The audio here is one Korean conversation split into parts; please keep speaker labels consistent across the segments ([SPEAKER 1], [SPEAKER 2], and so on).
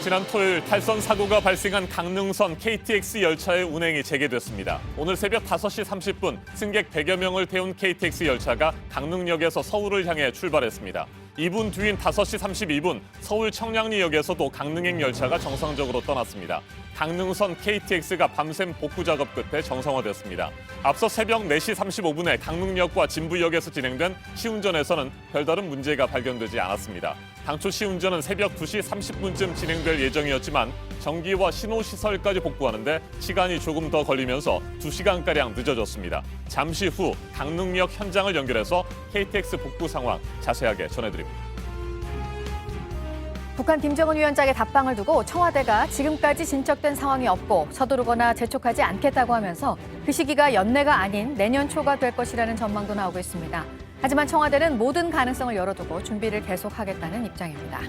[SPEAKER 1] 지난 토요일 탈선 사고가 발생한 강릉선 KTX 열차의 운행이 재개됐습니다. 오늘 새벽 5시 30분 승객 100여 명을 태운 KTX 열차가 강릉역에서 서울을 향해 출발했습니다. 2분 뒤인 5시 32분 서울 청량리역에서도 강릉행 열차가 정상적으로 떠났습니다. 강릉선 KTX가 밤샘 복구 작업 끝에 정상화됐습니다. 앞서 새벽 4시 35분에 강릉역과 진부역에서 진행된 시운전에서는 별다른 문제가 발견되지 않았습니다. 당초 시운전은 새벽 2시 30분쯤 진행될 예정이었지만 전기와 신호시설까지 복구하는데 시간이 조금 더 걸리면서 2시간가량 늦어졌습니다. 잠시 후 강릉역 현장을 연결해서 KTX 복구 상황 자세하게 전해드립니다.
[SPEAKER 2] 북한 김정은 위원장의 답방을 두고 청와대가 지금까지 진척된 상황이 없고 서두르거나 재촉하지 않겠다고 하면서 그 시기가 연내가 아닌 내년 초가 될 것이라는 전망도 나오고 있습니다. 하지만 청와대는 모든 가능성을 열어두고 준비를 계속하겠다는 입장입니다.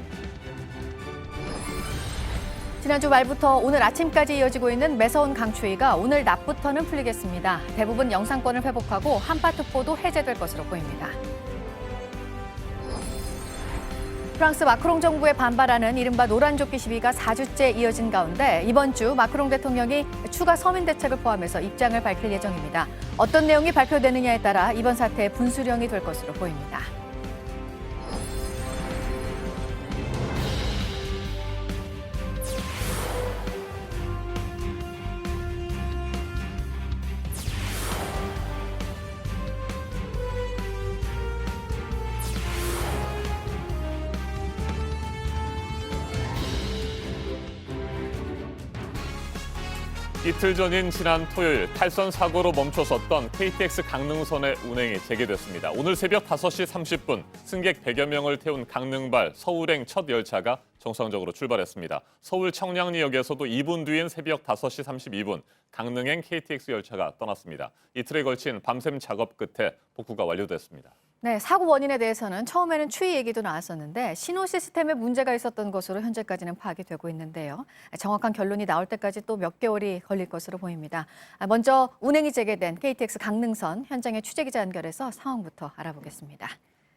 [SPEAKER 2] 지난주 말부터 오늘 아침까지 이어지고 있는 매서운 강추위가 오늘 낮부터는 풀리겠습니다. 대부분 영상권을 회복하고 한파특보도 해제될 것으로 보입니다. 프랑스 마크롱 정부에 반발하는 이른바 노란조끼 시위가 4주째 이어진 가운데 이번 주 마크롱 대통령이 추가 서민 대책을 포함해서 입장을 밝힐 예정입니다. 어떤 내용이 발표되느냐에 따라 이번 사태의 분수령이 될 것으로 보입니다.
[SPEAKER 1] 이틀 전인 지난 토요일 탈선 사고로 멈춰섰던 KTX 강릉선의 운행이 재개됐습니다. 오늘 새벽 5시 30분 승객 100여 명을 태운 강릉발 서울행 첫 열차가 정상적으로 출발했습니다. 서울 청량리역에서도 2분 뒤인 새벽 5시 32분 강릉행 KTX 열차가 떠났습니다. 이틀에 걸친 밤샘 작업 끝에 복구가 완료됐습니다.
[SPEAKER 2] 네, 사고 원인에 대해서는 처음에는 추위 얘기도 나왔었는데 신호 시스템에 문제가 있었던 것으로 현재까지는 파악이 되고 있는데요. 정확한 결론이 나올 때까지 또 몇 개월이 걸릴 것으로 보입니다. 먼저 운행이 재개된 KTX 강릉선 현장에 취재기자 연결해서 상황부터 알아보겠습니다.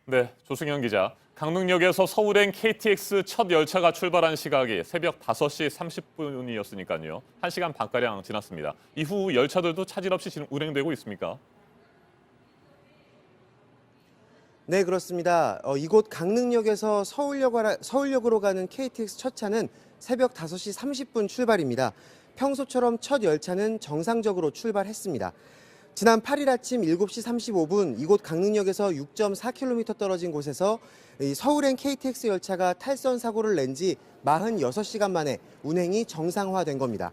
[SPEAKER 1] 네, 조승현 기자. 강릉역에서 서울행 KTX 첫 열차가 출발한 시각이 새벽 5시 30분이었으니까요. 1시간 반가량 지났습니다. 이후 열차들도 차질 없이 운행되고 있습니까?
[SPEAKER 3] 네, 그렇습니다. 이곳 강릉역에서 서울역으로 가는 KTX 첫 차는 새벽 5시 30분 출발입니다. 평소처럼 첫 열차는 정상적으로 출발했습니다. 지난 8일 아침 7시 35분 이곳 강릉역에서 6.4km 떨어진 곳에서 서울행 KTX 열차가 탈선 사고를 낸 지 46시간 만에 운행이 정상화된 겁니다.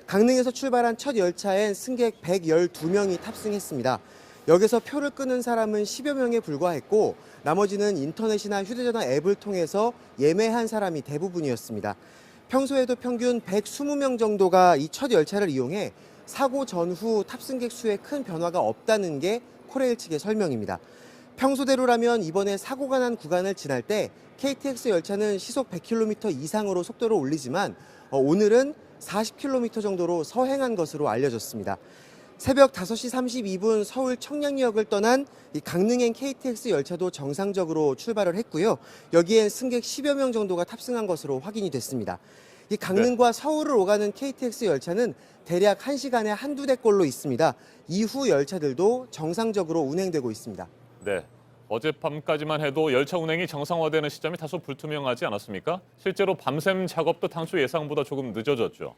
[SPEAKER 3] 강릉에서 출발한 첫 열차엔 승객 112명이 탑승했습니다. 역에서 표를 끄는 사람은 10여 명에 불과했고 나머지는 인터넷이나 휴대전화 앱을 통해서 예매한 사람이 대부분이었습니다. 평소에도 평균 120명 정도가 이 첫 열차를 이용해 사고 전후 탑승객 수에 큰 변화가 없다는 게 코레일 측의 설명입니다. 평소대로라면 이번에 사고가 난 구간을 지날 때 KTX 열차는 시속 100km 이상으로 속도를 올리지만 오늘은 40km 정도로 서행한 것으로 알려졌습니다. 새벽 5시 32분 서울 청량리역을 떠난 이 강릉행 KTX 열차도 정상적으로 출발을 했고요. 여기엔 승객 10여 명 정도가 탑승한 것으로 확인이 됐습니다. 이 강릉과 서울을 오가는 KTX 열차는 대략 1시간에 한두 대꼴로 있습니다. 이후 열차들도 정상적으로 운행되고 있습니다.
[SPEAKER 1] 네, 어젯밤까지만 해도 열차 운행이 정상화되는 시점이 다소 불투명하지 않았습니까? 실제로 밤샘 작업도 당초 예상보다 조금 늦어졌죠.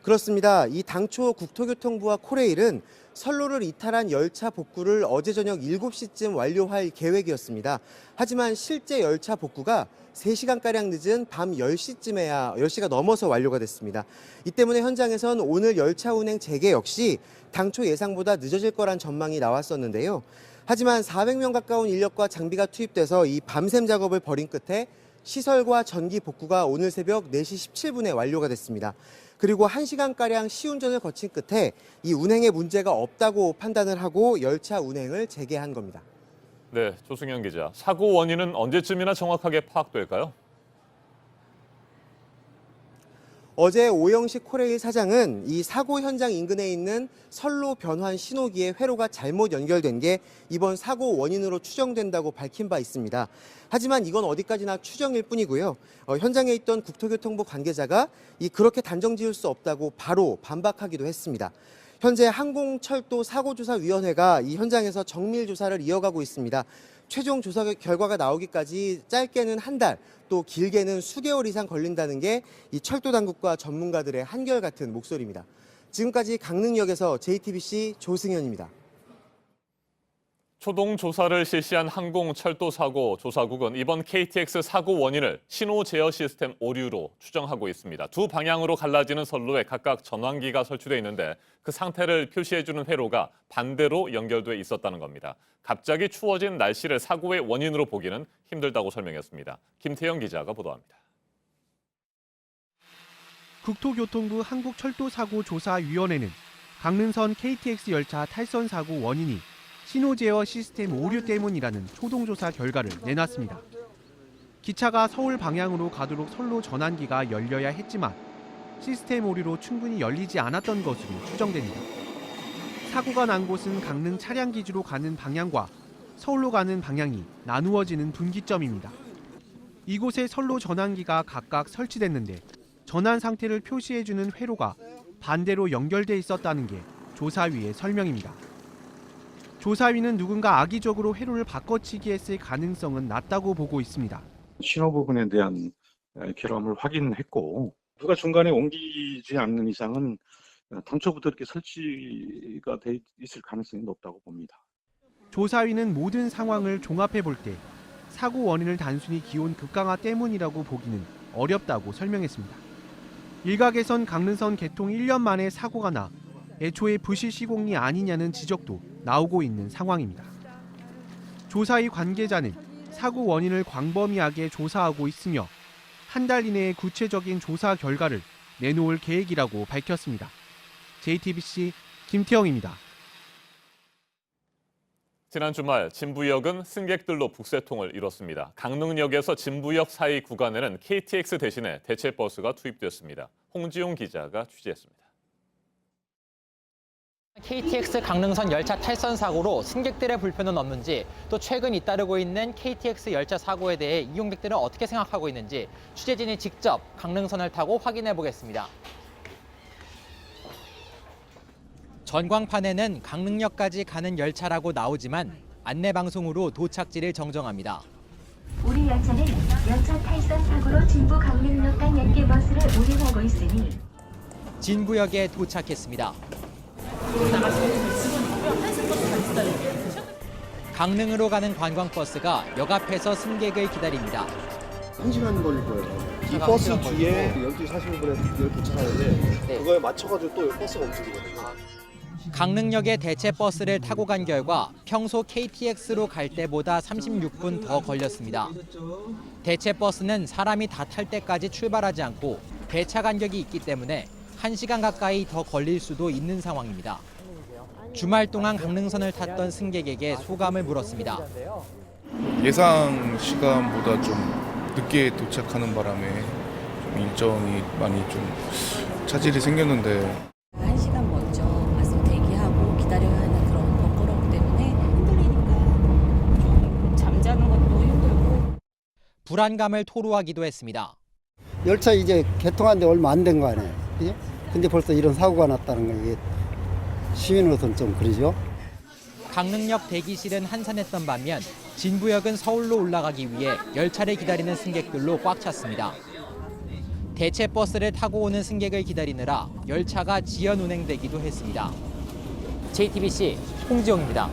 [SPEAKER 3] 그렇습니다. 이 당초 국토교통부와 코레일은 선로를 이탈한 열차 복구를 어제 저녁 7시쯤 완료할 계획이었습니다. 하지만 실제 열차 복구가 3시간가량 늦은 밤 10시쯤에야 10시가 넘어서 완료가 됐습니다. 이 때문에 현장에선 오늘 열차 운행 재개 역시 당초 예상보다 늦어질 거란 전망이 나왔었는데요. 하지만 400명 가까운 인력과 장비가 투입돼서 이 밤샘 작업을 벌인 끝에 시설과 전기 복구가 오늘 새벽 4시 17분에 완료가 됐습니다. 그리고 1시간가량 시운전을 거친 끝에 이 운행에 문제가 없다고 판단을 하고 열차 운행을 재개한 겁니다.
[SPEAKER 1] 네, 조승현 기자. 사고 원인은 언제쯤이나 정확하게 파악될까요?
[SPEAKER 3] 어제 오영식 코레일 사장은 이 사고 현장 인근에 있는 선로 변환 신호기의 회로가 잘못 연결된 게 이번 사고 원인으로 추정된다고 밝힌 바 있습니다. 하지만 이건 어디까지나 추정일 뿐이고요. 현장에 있던 국토교통부 관계자가 그렇게 단정 지을 수 없다고 바로 반박하기도 했습니다. 현재 항공철도사고조사위원회가 이 현장에서 정밀 조사를 이어가고 있습니다. 최종 조사 결과가 나오기까지 짧게는 한 달, 또 길게는 수개월 이상 걸린다는 게 이 철도 당국과 전문가들의 한결같은 목소리입니다. 지금까지 강릉역에서 JTBC 조승현입니다.
[SPEAKER 1] 초동 조사를 실시한 항공철도사고 조사국은 이번 KTX 사고 원인을 신호 제어 시스템 오류로 추정하고 있습니다. 두 방향으로 갈라지는 선로에 각각 전환기가 설치돼 있는데 그 상태를 표시해주는 회로가 반대로 연결돼 있었다는 겁니다. 갑자기 추워진 날씨를 사고의 원인으로 보기는 힘들다고 설명했습니다. 김태영 기자가 보도합니다.
[SPEAKER 4] 국토교통부 한국철도사고조사위원회는 강릉선 KTX 열차 탈선 사고 원인이 신호 제어 시스템 오류 때문이라는 초동조사 결과를 내놨습니다. 기차가 서울 방향으로 가도록 선로 전환기가 열려야 했지만 시스템 오류로 충분히 열리지 않았던 것으로 추정됩니다. 사고가 난 곳은 강릉 차량기지로 가는 방향과 서울로 가는 방향이 나누어지는 분기점입니다. 이곳에 선로 전환기가 각각 설치됐는데 전환 상태를 표시해주는 회로가 반대로 연결돼 있었다는 게 조사위의 설명입니다. 조사위는 누군가 악의적으로 회로를 바꿔치기 했을 가능성은 낮다고 보고 있습니다.
[SPEAKER 5] 신호 부분에 대한 결함을 확인했고 누가 중간에 옮기지 않는 이상은 당초부터 이렇게 설치가 돼 있을 가능성이 높다고 봅니다.
[SPEAKER 4] 조사위는 모든 상황을 종합해 볼 때 사고 원인을 단순히 기온 급강하 때문이라고 보기는 어렵다고 설명했습니다. 일각에선 강릉선 개통 1년 만에 사고가 나 애초에 부실 시공이 아니냐는 지적도 나오고 있는 상황입니다. 조사위 관계자는 사고 원인을 광범위하게 조사하고 있으며 한 달 이내에 구체적인 조사 결과를 내놓을 계획이라고 밝혔습니다. JTBC 김태영입니다.
[SPEAKER 1] 지난 주말 진부역은 승객들로 북새통을 이뤘습니다. 강릉역에서 진부역 사이 구간에는 KTX 대신에 대체버스가 투입됐습니다. 홍지용 기자가 취재했습니다.
[SPEAKER 6] KTX 강릉선 열차 탈선 사고로 승객들의 불편은 없는지, 또 최근 잇따르고 있는 KTX 열차 사고에 대해 이용객들은 어떻게 생각하고 있는지 취재진이 직접 강릉선을 타고 확인해 보겠습니다. 전광판에는 강릉역까지 가는 열차라고 나오지만 안내방송으로 도착지를 정정합니다.
[SPEAKER 7] 우리 열차는 열차 탈선 사고로 진부 강릉역 간 연계버스를 운행하고 있으니
[SPEAKER 6] 진부역에 도착했습니다. 강릉으로 가는 관광버스가 역 앞에서 승객을 기다립니다.
[SPEAKER 8] 1시간 걸릴 거예요. 이 버스 뒤에 12시 45분에 여기 도착하는데 그거에 맞춰가지고 또 버스가 움직이거든요.
[SPEAKER 6] 강릉역에 대체버스를 타고 간 결과 평소 KTX로 갈 때보다 36분 더 걸렸습니다. 대체버스는 사람이 다 탈 때까지 출발하지 않고 배차 간격이 있기 때문에 1시간 가까이 더 걸릴 수도 있는 상황입니다. 주말 동안 강릉선을 탔던 승객에게 소감을 물었습니다.
[SPEAKER 9] 예상 시간보다 좀 늦게 도착하는 바람에 좀 일정이 많이 좀 차질이 생겼는데
[SPEAKER 10] 1시간 먼저 와서 대기하고 기다려야 하는 그런 번거로움 때문에 힘들리니까 좀 잠자는 것도 힘들고
[SPEAKER 6] 불안감을 토로하기도 했습니다.
[SPEAKER 11] 열차 이제 개통한 지 얼마 안 된 거 아니에요. 그죠? 근데 벌써 이런 사고가 났다는 건 이게 시민으로서는 좀 그러죠.
[SPEAKER 6] 강릉역 대기실은 한산했던 반면 진부역은 서울로 올라가기 위해 열차를 기다리는 승객들로 꽉 찼습니다. 대체버스를 타고 오는 승객을 기다리느라 열차가 지연 운행되기도 했습니다. JTBC 홍지용입니다.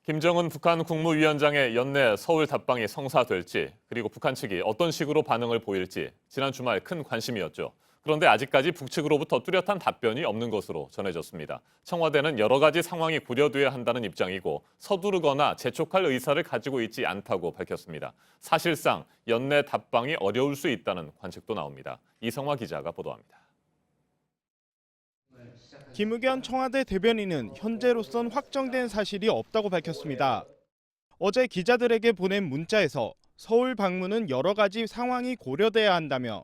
[SPEAKER 1] 김정은 북한 국무위원장의 연내 서울 답방이 성사될지, 그리고 북한 측이 어떤 식으로 반응을 보일지 지난 주말 큰 관심이었죠. 그런데 아직까지 북측으로부터 뚜렷한 답변이 없는 것으로 전해졌습니다. 청와대는 여러 가지 상황이 고려돼야 한다는 입장이고 서두르거나 재촉할 의사를 가지고 있지 않다고 밝혔습니다. 사실상 연내 답방이 어려울 수 있다는 관측도 나옵니다. 이성화 기자가 보도합니다.
[SPEAKER 12] 김의겸 청와대 대변인은 현재로선 확정된 사실이 없다고 밝혔습니다. 어제 기자들에게 보낸 문자에서 서울 방문은 여러 가지 상황이 고려돼야 한다며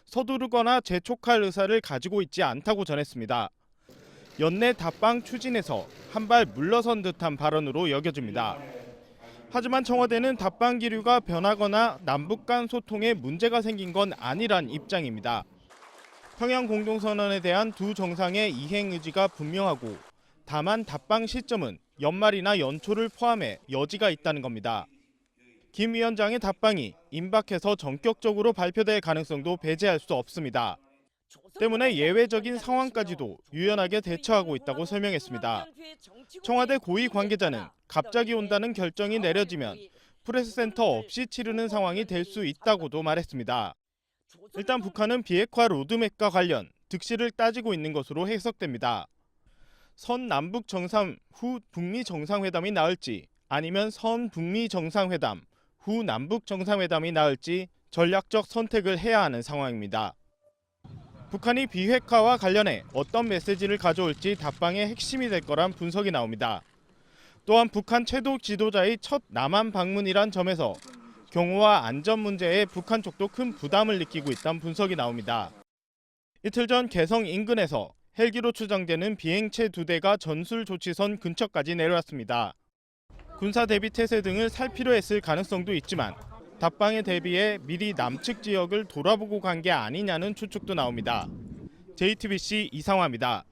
[SPEAKER 12] 서두르거나 재촉할 의사를 가지고 있지 않다고 전했습니다. 연내 답방 추진에서 한 발 물러선 듯한 발언으로 여겨집니다. 하지만 청와대는 답방 기류가 변하거나 남북 간 소통에 문제가 생긴 건 아니란 입장입니다. 평양 공동선언에 대한 두 정상의 이행 의지가 분명하고 다만 답방 시점은 연말이나 연초를 포함해 여지가 있다는 겁니다. 김 위원장의 답방이 임박해서 전격적으로 발표될 가능성도 배제할 수 없습니다. 때문에 예외적인 상황까지도 유연하게 대처하고 있다고 설명했습니다. 청와대 고위 관계자는 갑자기 온다는 결정이 내려지면 프레스센터 없이 치르는 상황이 될 수 있다고도 말했습니다. 일단 북한은 비핵화 로드맵과 관련 득실을 따지고 있는 것으로 해석됩니다. 선 남북 정상 후 북미 정상회담이 나을지 아니면 선 북미 정상회담 후 남북 정상회담이 나을지 전략적 선택을 해야 하는 상황입니다. 북한이 비핵화와 관련해 어떤 메시지를 가져올지 답방의 핵심이 될 거란 분석이 나옵니다. 또한 북한 최고 지도자의 첫 남한 방문이란 점에서 경호와 안전 문제에 북한 쪽도 큰 부담을 느끼고 있다는 분석이 나옵니다. 이틀 전 개성 인근에서 헬기로 추정되는 비행체 2대가 전술 조치선 근처까지 내려왔습니다. 군사 대비 태세 등을 살피려 했을 가능성도 있지만 답방에 대비해 미리 남측 지역을 돌아보고 간 게 아니냐는 추측도 나옵니다. JTBC 이상화입니다.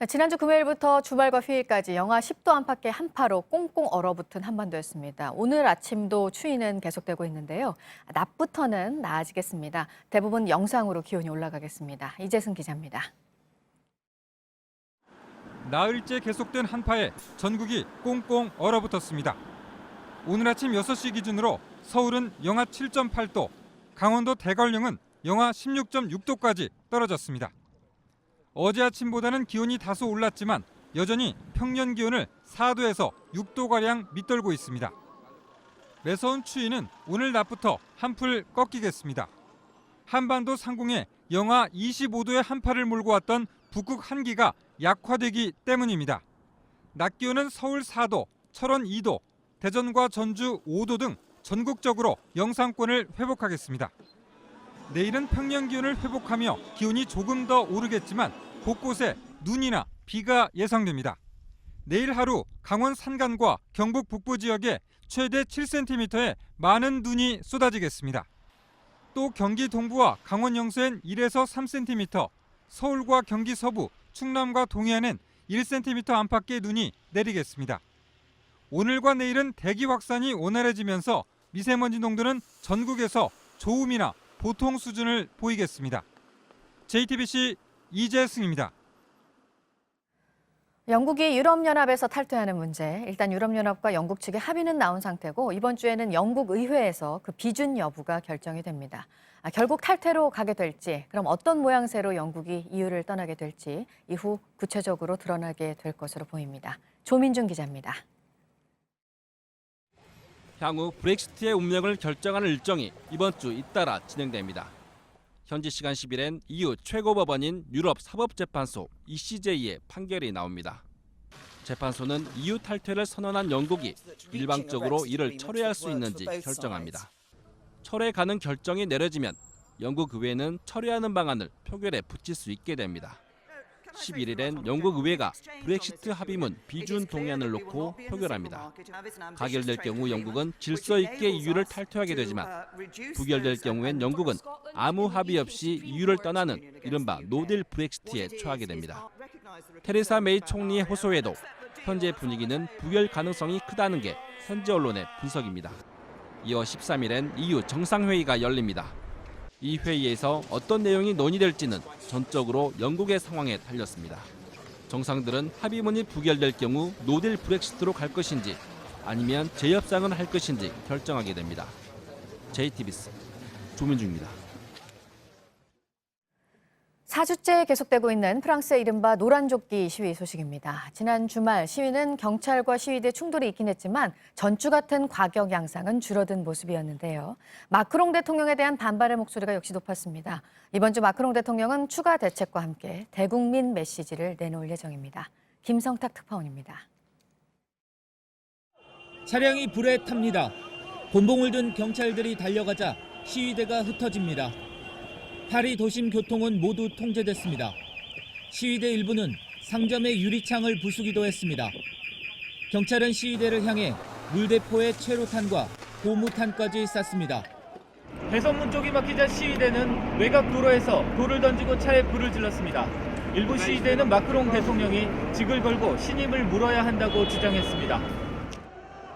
[SPEAKER 2] 지난주 금요일부터 주말과 휴일까지 영하 10도 안팎의 한파로 꽁꽁 얼어붙은 한반도였습니다. 오늘 아침도 추위는 계속되고 있는데요. 낮부터는 나아지겠습니다. 대부분 영상으로 기온이 올라가겠습니다. 이재승 기자입니다.
[SPEAKER 13] 나흘째 계속된 한파에 전국이 꽁꽁 얼어붙었습니다. 오늘 아침 6시 기준으로 서울은 영하 7.8도, 강원도 대관령은 영하 16.6도까지 떨어졌습니다. 어제 아침보다는 기온이 다소 올랐지만 여전히 평년 기온을 4도에서 6도가량 밑돌고 있습니다. 매서운 추위는 오늘 낮부터 한풀 꺾이겠습니다. 한반도 상공에 영하 25도의 한파를 몰고 왔던 북극 한기가 약화되기 때문입니다. 낮 기온은 서울 4도, 철원 2도, 대전과 전주 5도 등 전국적으로 영상권을 회복하겠습니다. 내일은 평년 기온을 회복하며 기온이 조금 더 오르겠지만 곳곳에 눈이나 비가 예상됩니다. 내일 하루 강원 산간과 경북 북부 지역에 최대 7cm의 많은 눈이 쏟아지겠습니다. 또 경기 동부와 강원 영서엔 1에서 3cm, 서울과 경기 서부, 충남과 동해안엔 1cm 안팎의 눈이 내리겠습니다. 오늘과 내일은 대기 확산이 원활해지면서 미세먼지 농도는 전국에서 좋음이나 보통 수준을 보이겠습니다. JTBC 이재승입니다.
[SPEAKER 2] 영국이 유럽연합에서 탈퇴하는 문제, 일단 유럽연합과 영국 측의 합의는 나온 상태고 이번 주에는 영국 의회에서 그 비준 여부가 결정이 됩니다. 결국 탈퇴로 가게 될지, 그럼 어떤 모양새로 영국이 EU를 떠나게 될지 이후 구체적으로 드러나게 될 것으로 보입니다. 조민준 기자입니다.
[SPEAKER 14] 향후 브렉시트의 운명을 결정하는 일정이 이번 주 잇따라 진행됩니다. 현지 시간 10일엔 EU 최고법원인 유럽사법재판소 ECJ의 판결이 나옵니다. 재판소는 EU 탈퇴를 선언한 영국이 일방적으로 이를 철회할 수 있는지 결정합니다. 철회 가능 결정이 내려지면 영국 의회는 철회하는 방안을 표결에 붙일 수 있게 됩니다. 11일엔 영국 의회가 브렉시트 합의문 비준 동의안을 놓고 표결합니다. 가결될 경우 영국은 질서 있게 EU를 탈퇴하게 되지만 부결될 경우엔 영국은 아무 합의 없이 EU를 떠나는 이른바 노딜 브렉시트에 처하게 됩니다. 테레사 메이 총리의 호소에도 현재 분위기는 부결 가능성이 크다는 게 현지 언론의 분석입니다. 이어 13일엔 EU 정상회의가 열립니다. 이 회의에서 어떤 내용이 논의될지는 전적으로 영국의 상황에 달렸습니다. 정상들은 합의문이 부결될 경우 노딜 브렉시트로 갈 것인지 아니면 재협상을 할 것인지 결정하게 됩니다. JTBC 조민주입니다.
[SPEAKER 2] 4주째 계속되고 있는 프랑스의 이른바 노란조끼 시위 소식입니다. 지난 주말 시위는 경찰과 시위대 충돌이 있긴 했지만 전주 같은 과격 양상은 줄어든 모습이었는데요. 마크롱 대통령에 대한 반발의 목소리가 역시 높았습니다. 이번 주 마크롱 대통령은 추가 대책과 함께 대국민 메시지를 내놓을 예정입니다. 김성탁 특파원입니다.
[SPEAKER 15] 차량이 불에 탑니다. 곤봉을 든 경찰들이 달려가자 시위대가 흩어집니다. 파리 도심 교통은 모두 통제됐습니다. 시위대 일부는 상점의 유리창을 부수기도 했습니다. 경찰은 시위대를 향해 물대포에 최루탄과 고무탄까지 쐈습니다. 대선문 쪽이 막히자 시위대는 외곽 도로에서 돌을 던지고 차에 불을 질렀습니다. 일부 시위대는 마크롱 대통령이 직을 걸고 신임을 물어야 한다고 주장했습니다.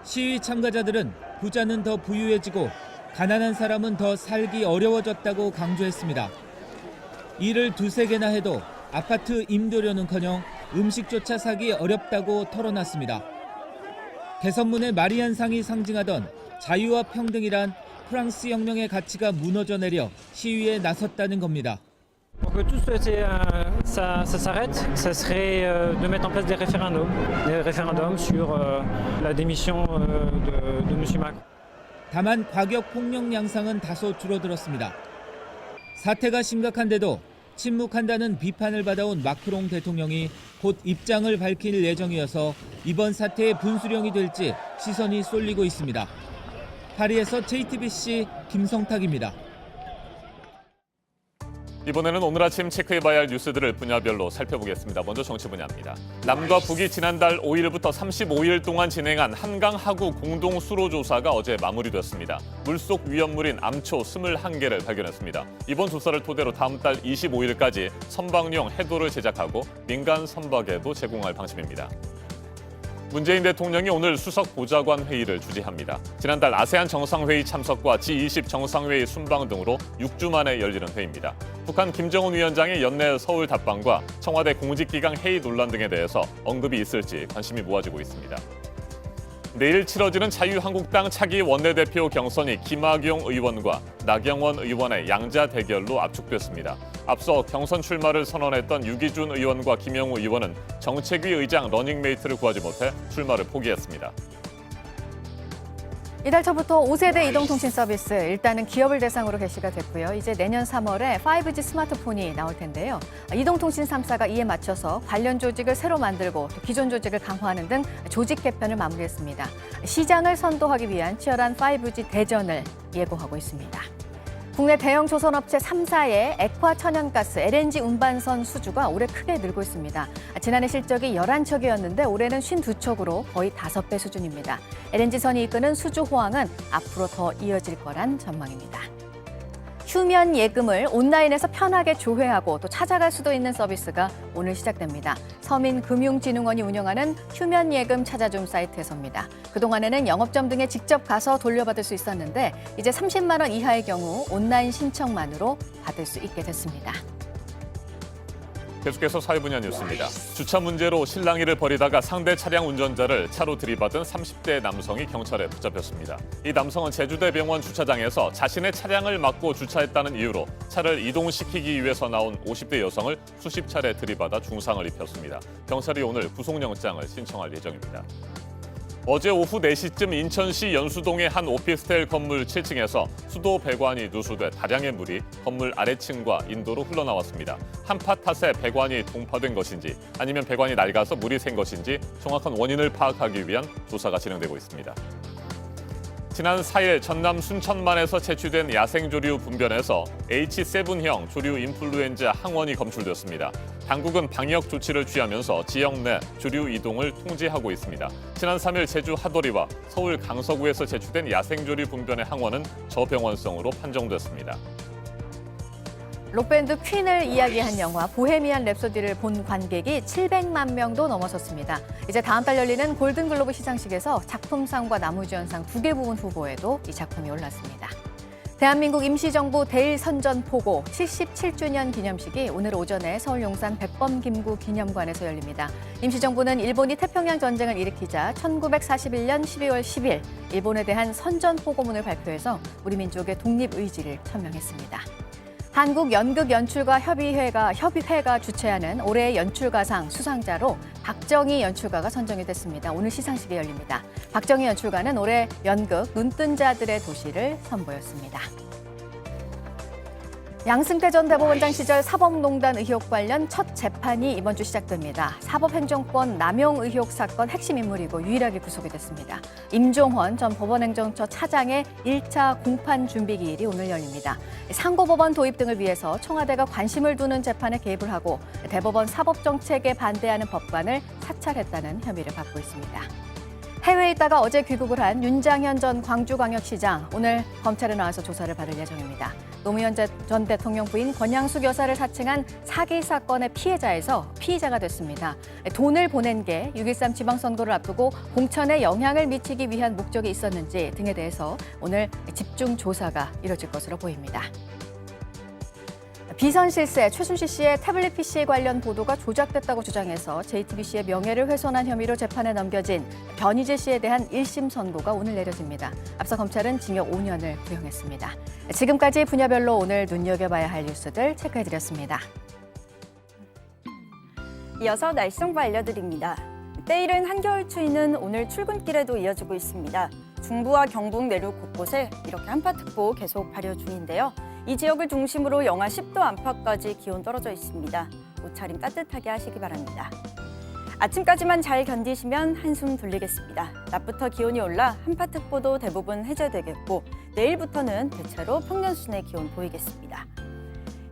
[SPEAKER 15] 시위 참가자들은 부자는 더 부유해지고 가난한 사람은 더 살기 어려워졌다고 강조했습니다. 일을 두세 개나 해도 아파트 임대료는커녕 음식조차 사기 어렵다고 털어놨습니다. 개선문의 마리안상이 상징하던 자유와 평등이란 프랑스 혁명의 가치가 무너져 내려 시위에 나섰다는 겁니다.
[SPEAKER 16] Pour que tout ça s'arrête, ça serait de mettre en place des référendums sur la démission de M. Macron.
[SPEAKER 15] 다만 과격 폭력 양상은 다소 줄어들었습니다. 사태가 심각한데도 침묵한다는 비판을 받아온 마크롱 대통령이 곧 입장을 밝힐 예정이어서 이번 사태의 분수령이 될지 시선이 쏠리고 있습니다. 파리에서 JTBC 김성탁입니다.
[SPEAKER 1] 이번에는 오늘 아침 체크해봐야 할 뉴스들을 분야별로 살펴보겠습니다. 먼저 정치 분야입니다. 남과 북이 지난달 5일부터 35일 동안 진행한 한강 하구 공동 수로 조사가 어제 마무리됐습니다. 물속 위험물인 암초 21개를 발견했습니다. 이번 조사를 토대로 다음 달 25일까지 선박용 해도를 제작하고 민간 선박에도 제공할 방침입니다. 문재인 대통령이 오늘 수석 보좌관 회의를 주재합니다. 지난달 아세안 정상회의 참석과 G20 정상회의 순방 등으로 6주 만에 열리는 회의입니다. 북한 김정은 위원장의 연내 서울 답방과 청와대 공직기강 해이 논란 등에 대해서 언급이 있을지 관심이 모아지고 있습니다. 내일 치러지는 자유한국당 차기 원내대표 경선이 김학용 의원과 나경원 의원의 양자 대결로 압축됐습니다. 앞서 경선 출마를 선언했던 유기준 의원과 김영우 의원은 정책위 의장 러닝메이트를 구하지 못해 출마를 포기했습니다.
[SPEAKER 2] 이달 초부터 5세대 이동통신 서비스 일단은 기업을 대상으로 개시가 됐고요. 이제 내년 3월에 5G 스마트폰이 나올 텐데요. 이동통신 3사가 이에 맞춰서 관련 조직을 새로 만들고 또 기존 조직을 강화하는 등 조직 개편을 마무리했습니다. 시장을 선도하기 위한 치열한 5G 대전을 예고하고 있습니다. 국내 대형 조선업체 3사의 액화 천연가스 LNG 운반선 수주가 올해 크게 늘고 있습니다. 지난해 실적이 11척이었는데 올해는 52척으로 거의 5배 수준입니다. LNG선이 이끄는 수주 호황은 앞으로 더 이어질 거란 전망입니다. 휴면 예금을 온라인에서 편하게 조회하고 또 찾아갈 수도 있는 서비스가 오늘 시작됩니다. 서민금융진흥원이 운영하는 휴면 예금 찾아줌 사이트에서입니다. 그동안에는 영업점 등에 직접 가서 돌려받을 수 있었는데 이제 30만 원 이하의 경우 온라인 신청만으로 받을 수 있게 됐습니다.
[SPEAKER 1] 계속해서 사회 분야 뉴스입니다. 주차 문제로 실랑이를 벌이다가 상대 차량 운전자를 차로 들이받은 30대 남성이 경찰에 붙잡혔습니다. 이 남성은 제주대병원 주차장에서 자신의 차량을 막고 주차했다는 이유로 차를 이동시키기 위해서 나온 50대 여성을 수십 차례 들이받아 중상을 입혔습니다. 경찰이 오늘 구속영장을 신청할 예정입니다. 어제 오후 4시쯤 인천시 연수동의 한 오피스텔 건물 7층에서 수도 배관이 누수돼 다량의 물이 건물 아래층과 인도로 흘러나왔습니다. 한파 탓에 배관이 동파된 것인지 아니면 배관이 낡아서 물이 샌 것인지 정확한 원인을 파악하기 위한 조사가 진행되고 있습니다. 지난 4일 전남 순천만에서 채취된 야생조류 분변에서 H7형 조류 인플루엔자 항원이 검출됐습니다. 당국은 방역 조치를 취하면서 지역 내 조류 이동을 통제하고 있습니다. 지난 3일 제주 하도리와 서울 강서구에서 제출된 야생조류 분변의 항원은 저병원성으로 판정됐습니다.
[SPEAKER 2] 록밴드 퀸을 이야기한 영화 보헤미안 랩소디를 본 관객이 700만 명도 넘어섰습니다. 이제 다음 달 열리는 골든글로브 시상식에서 작품상과 나무주연상 2개 부문 후보에도 이 작품이 올랐습니다. 대한민국 임시정부 대일선전포고 77주년 기념식이 오늘 오전에 서울 용산 백범김구 기념관에서 열립니다. 임시정부는 일본이 태평양 전쟁을 일으키자 1941년 12월 10일 일본에 대한 선전포고문을 발표해서 우리 민족의 독립의지를 천명했습니다. 한국연극연출가협의회가 주최하는 올해의 연출가상 수상자로 박정희 연출가가 선정이 됐습니다. 오늘 시상식이 열립니다. 박정희 연출가는 올해 연극 눈뜬 자들의 도시를 선보였습니다. 양승태 전 대법원장 시절 사법농단 의혹 관련 첫 재판이 이번 주 시작됩니다. 사법행정권 남용 의혹 사건 핵심 인물이고 유일하게 구속이 됐습니다. 임종헌 전 법원행정처 차장의 1차 공판 준비 기일이 오늘 열립니다. 상고법원 도입 등을 위해서 청와대가 관심을 두는 재판에 개입을 하고 대법원 사법정책에 반대하는 법관을 사찰했다는 혐의를 받고 있습니다. 해외에 있다가 어제 귀국을 한 윤장현 전 광주광역시장, 오늘 검찰에 나와서 조사를 받을 예정입니다. 노무현 전 대통령 부인 권양숙 여사를 사칭한 사기 사건의 피해자에서 피의자가 됐습니다. 돈을 보낸 게 6.13 지방선거를 앞두고 공천에 영향을 미치기 위한 목적이 있었는지 등에 대해서 오늘 집중 조사가 이뤄질 것으로 보입니다. 비선 실세 최순실 씨의 태블릿 PC 관련 보도가 조작됐다고 주장해서 JTBC의 명예를 훼손한 혐의로 재판에 넘겨진 변희재 씨에 대한 1심 선고가 오늘 내려집니다. 앞서 검찰은 징역 5년을 구형했습니다. 지금까지 분야별로 오늘 눈여겨봐야 할 뉴스들 체크해드렸습니다.
[SPEAKER 17] 이어서 날씨 정보 알려드립니다. 때이른 한겨울 추위는 오늘 출근길에도 이어지고 있습니다. 중부와 경북 내륙 곳곳에 이렇게 한파특보 계속 발효 중인데요. 이 지역을 중심으로 영하 10도 안팎까지 기온 떨어져 있습니다. 옷차림 따뜻하게 하시기 바랍니다. 아침까지만 잘 견디시면 한숨 돌리겠습니다. 낮부터 기온이 올라 한파특보도 대부분 해제되겠고 내일부터는 대체로 평년 수준의 기온 보이겠습니다.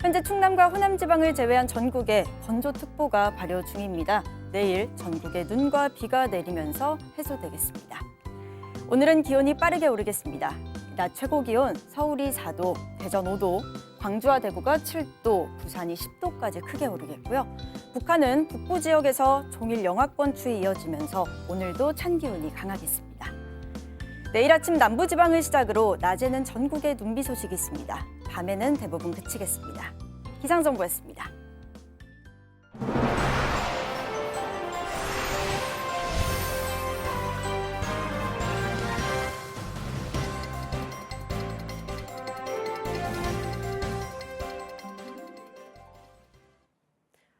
[SPEAKER 17] 현재 충남과 호남 지방을 제외한 전국에 건조특보가 발효 중입니다. 내일 전국에 눈과 비가 내리면서 해소되겠습니다. 오늘은 기온이 빠르게 오르겠습니다. 낮 최고 기온 서울이 4도, 대전 5도, 광주와 대구가 7도, 부산이 10도까지 크게 오르겠고요. 북한은 북부 지역에서 종일 영하권 추위 이어지면서 오늘도 찬 기온이 강하겠습니다. 내일 아침 남부지방을 시작으로 낮에는 전국에 눈비 소식이 있습니다. 밤에는 대부분 그치겠습니다. 기상정보였습니다.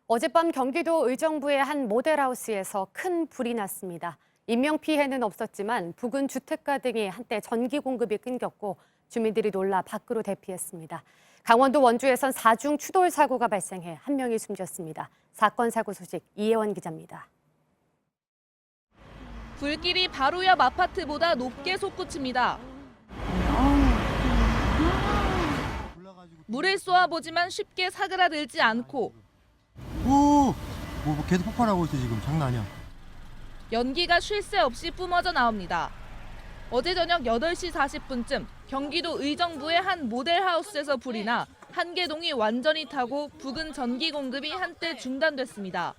[SPEAKER 18] 어젯밤 경기도 의정부의 한 모델하우스에서 큰 불이 났습니다. 인명피해는 없었지만 부근 주택가 등이 한때 전기 공급이 끊겼고 주민들이 놀라 밖으로 대피했습니다. 강원도 원주에선 4중 추돌 사고가 발생해 한 명이 숨졌습니다. 사건 사고 소식 이혜원 기자입니다.
[SPEAKER 19] 불길이 바로 옆 아파트보다 높게 솟구칩니다. 물을 쏘아보지만 쉽게 사그라들지 않고
[SPEAKER 20] 뭐 계속 폭발하고 있어 지금. 장난 아니야.
[SPEAKER 19] 연기가 쉴 새 없이 뿜어져 나옵니다. 어제 저녁 8시 40분쯤 경기도 의정부의 한 모델하우스에서 불이 나 한 개동이 완전히 타고 부근 전기 공급이 한때 중단됐습니다.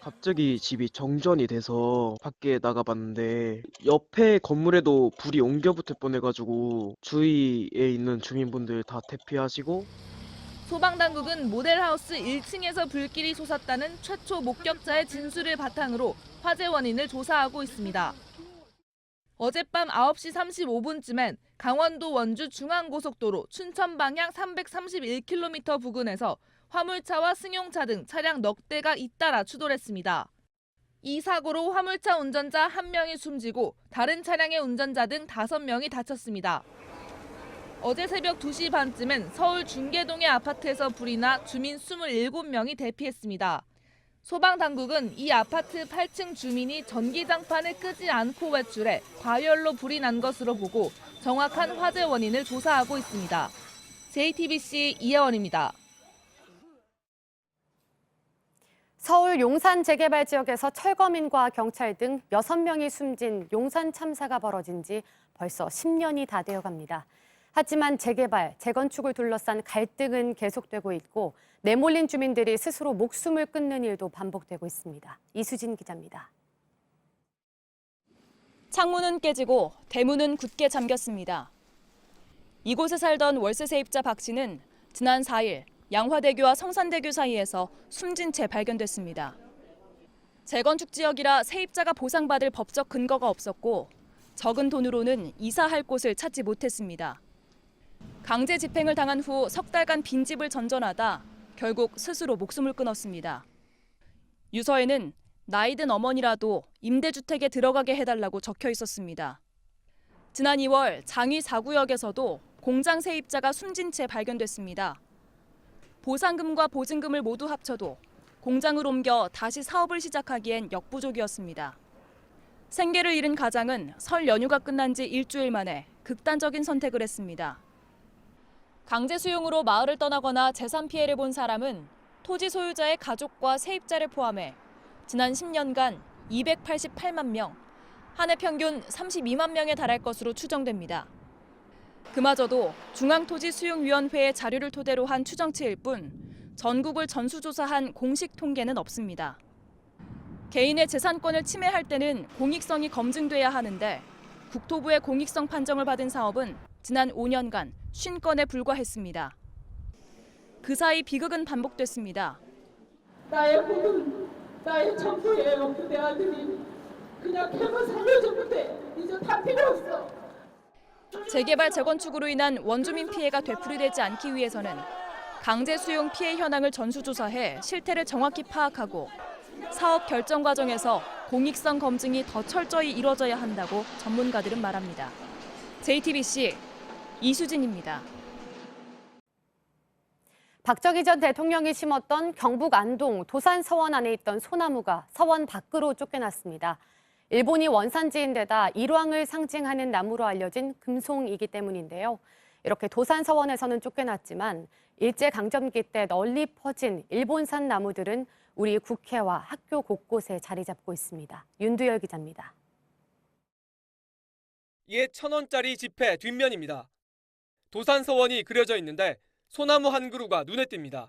[SPEAKER 21] 갑자기 집이 정전이 돼서 밖에 나가봤는데 옆에 건물에도 불이 옮겨 붙을 뻔해가지고 주위에 있는 주민분들 다 대피하시고
[SPEAKER 19] 소방당국은 모델하우스 1층에서 불길이 솟았다는 최초 목격자의 진술을 바탕으로 화재 원인을 조사하고 있습니다. 어젯밤 9시 35분쯤엔 강원도 원주 중앙고속도로 춘천 방향 331km 부근에서 화물차와 승용차 등 차량 넉 대가 잇따라 추돌했습니다. 이 사고로 화물차 운전자 1명이 숨지고 다른 차량의 운전자 등 5명이 다쳤습니다. 어제 새벽 2시 반쯤엔 서울 중계동의 아파트에서 불이 나 주민 27명이 대피했습니다. 소방당국은 이 아파트 8층 주민이 전기장판을 끄지 않고 외출해 과열로 불이 난 것으로 보고 정확한 화재 원인을 조사하고 있습니다. JTBC 이혜원입니다.
[SPEAKER 18] 서울 용산 재개발 지역에서 철거민과 경찰 등 6명이 숨진 용산 참사가 벌어진 지 벌써 10년이 다 되어갑니다. 하지만 재개발, 재건축을 둘러싼 갈등은 계속되고 있고 내몰린 주민들이 스스로 목숨을 끊는 일도 반복되고 있습니다. 이수진 기자입니다.
[SPEAKER 22] 창문은 깨지고 대문은 굳게 잠겼습니다. 이곳에 살던 월세 세입자 박 씨는 지난 4일 양화대교와 성산대교 사이에서 숨진 채 발견됐습니다. 재건축 지역이라 세입자가 보상받을 법적 근거가 없었고 적은 돈으로는 이사할 곳을 찾지 못했습니다. 강제 집행을 당한 후 석 달간 빈집을 전전하다 결국 스스로 목숨을 끊었습니다. 유서에는 나이든 어머니라도 임대주택에 들어가게 해달라고 적혀 있었습니다. 지난 2월 장위 4구역에서도 공장 세입자가 숨진 채 발견됐습니다. 보상금과 보증금을 모두 합쳐도 공장을 옮겨 다시 사업을 시작하기엔 역부족이었습니다. 생계를 잃은 가장은 설 연휴가 끝난 지 일주일 만에 극단적인 선택을 했습니다. 강제 수용으로 마을을 떠나거나 재산 피해를 본 사람은 토지 소유자의 가족과 세입자를 포함해 지난 10년간 288만 명, 한 해 평균 32만 명에 달할 것으로 추정됩니다. 그마저도 중앙토지수용위원회의 자료를 토대로 한 추정치일 뿐 전국을 전수조사한 공식 통계는 없습니다. 개인의 재산권을 침해할 때는 공익성이 검증돼야 하는데 국토부의 공익성 판정을 받은 사업은 지난 5년간 50건에 불과했습니다. 그 사이 비극은 반복됐습니다.
[SPEAKER 3] 나의 부분, 나의 전부예요. 그대 아들이 그냥 개만 살려줬는데 이제 다 필요 없어.
[SPEAKER 22] 재개발 재건축으로 인한 원주민 피해가 되풀이되지 않기 위해서는 강제 수용 피해 현황을 전수조사해 실태를 정확히 파악하고 사업 결정 과정에서 공익성 검증이 더 철저히 이루어져야 한다고 전문가들은 말합니다. JTBC 이수진입니다.
[SPEAKER 18] 박정희 전 대통령이 심었던 경북 안동 도산 서원 안에 있던 소나무가 서원 밖으로 쫓겨났습니다. 일본이 원산지인 데다 일왕을 상징하는 나무로 알려진 금송이기 때문인데요. 이렇게 도산 서원에서는 쫓겨났지만 일제강점기 때 널리 퍼진 일본산 나무들은 우리 국회와 학교 곳곳에 자리 잡고 있습니다. 윤두열 기자입니다.
[SPEAKER 5] 이에 1,000원짜리 지폐 뒷면입니다. 도산 서원이 그려져 있는데 소나무 한 그루가 눈에 띕니다.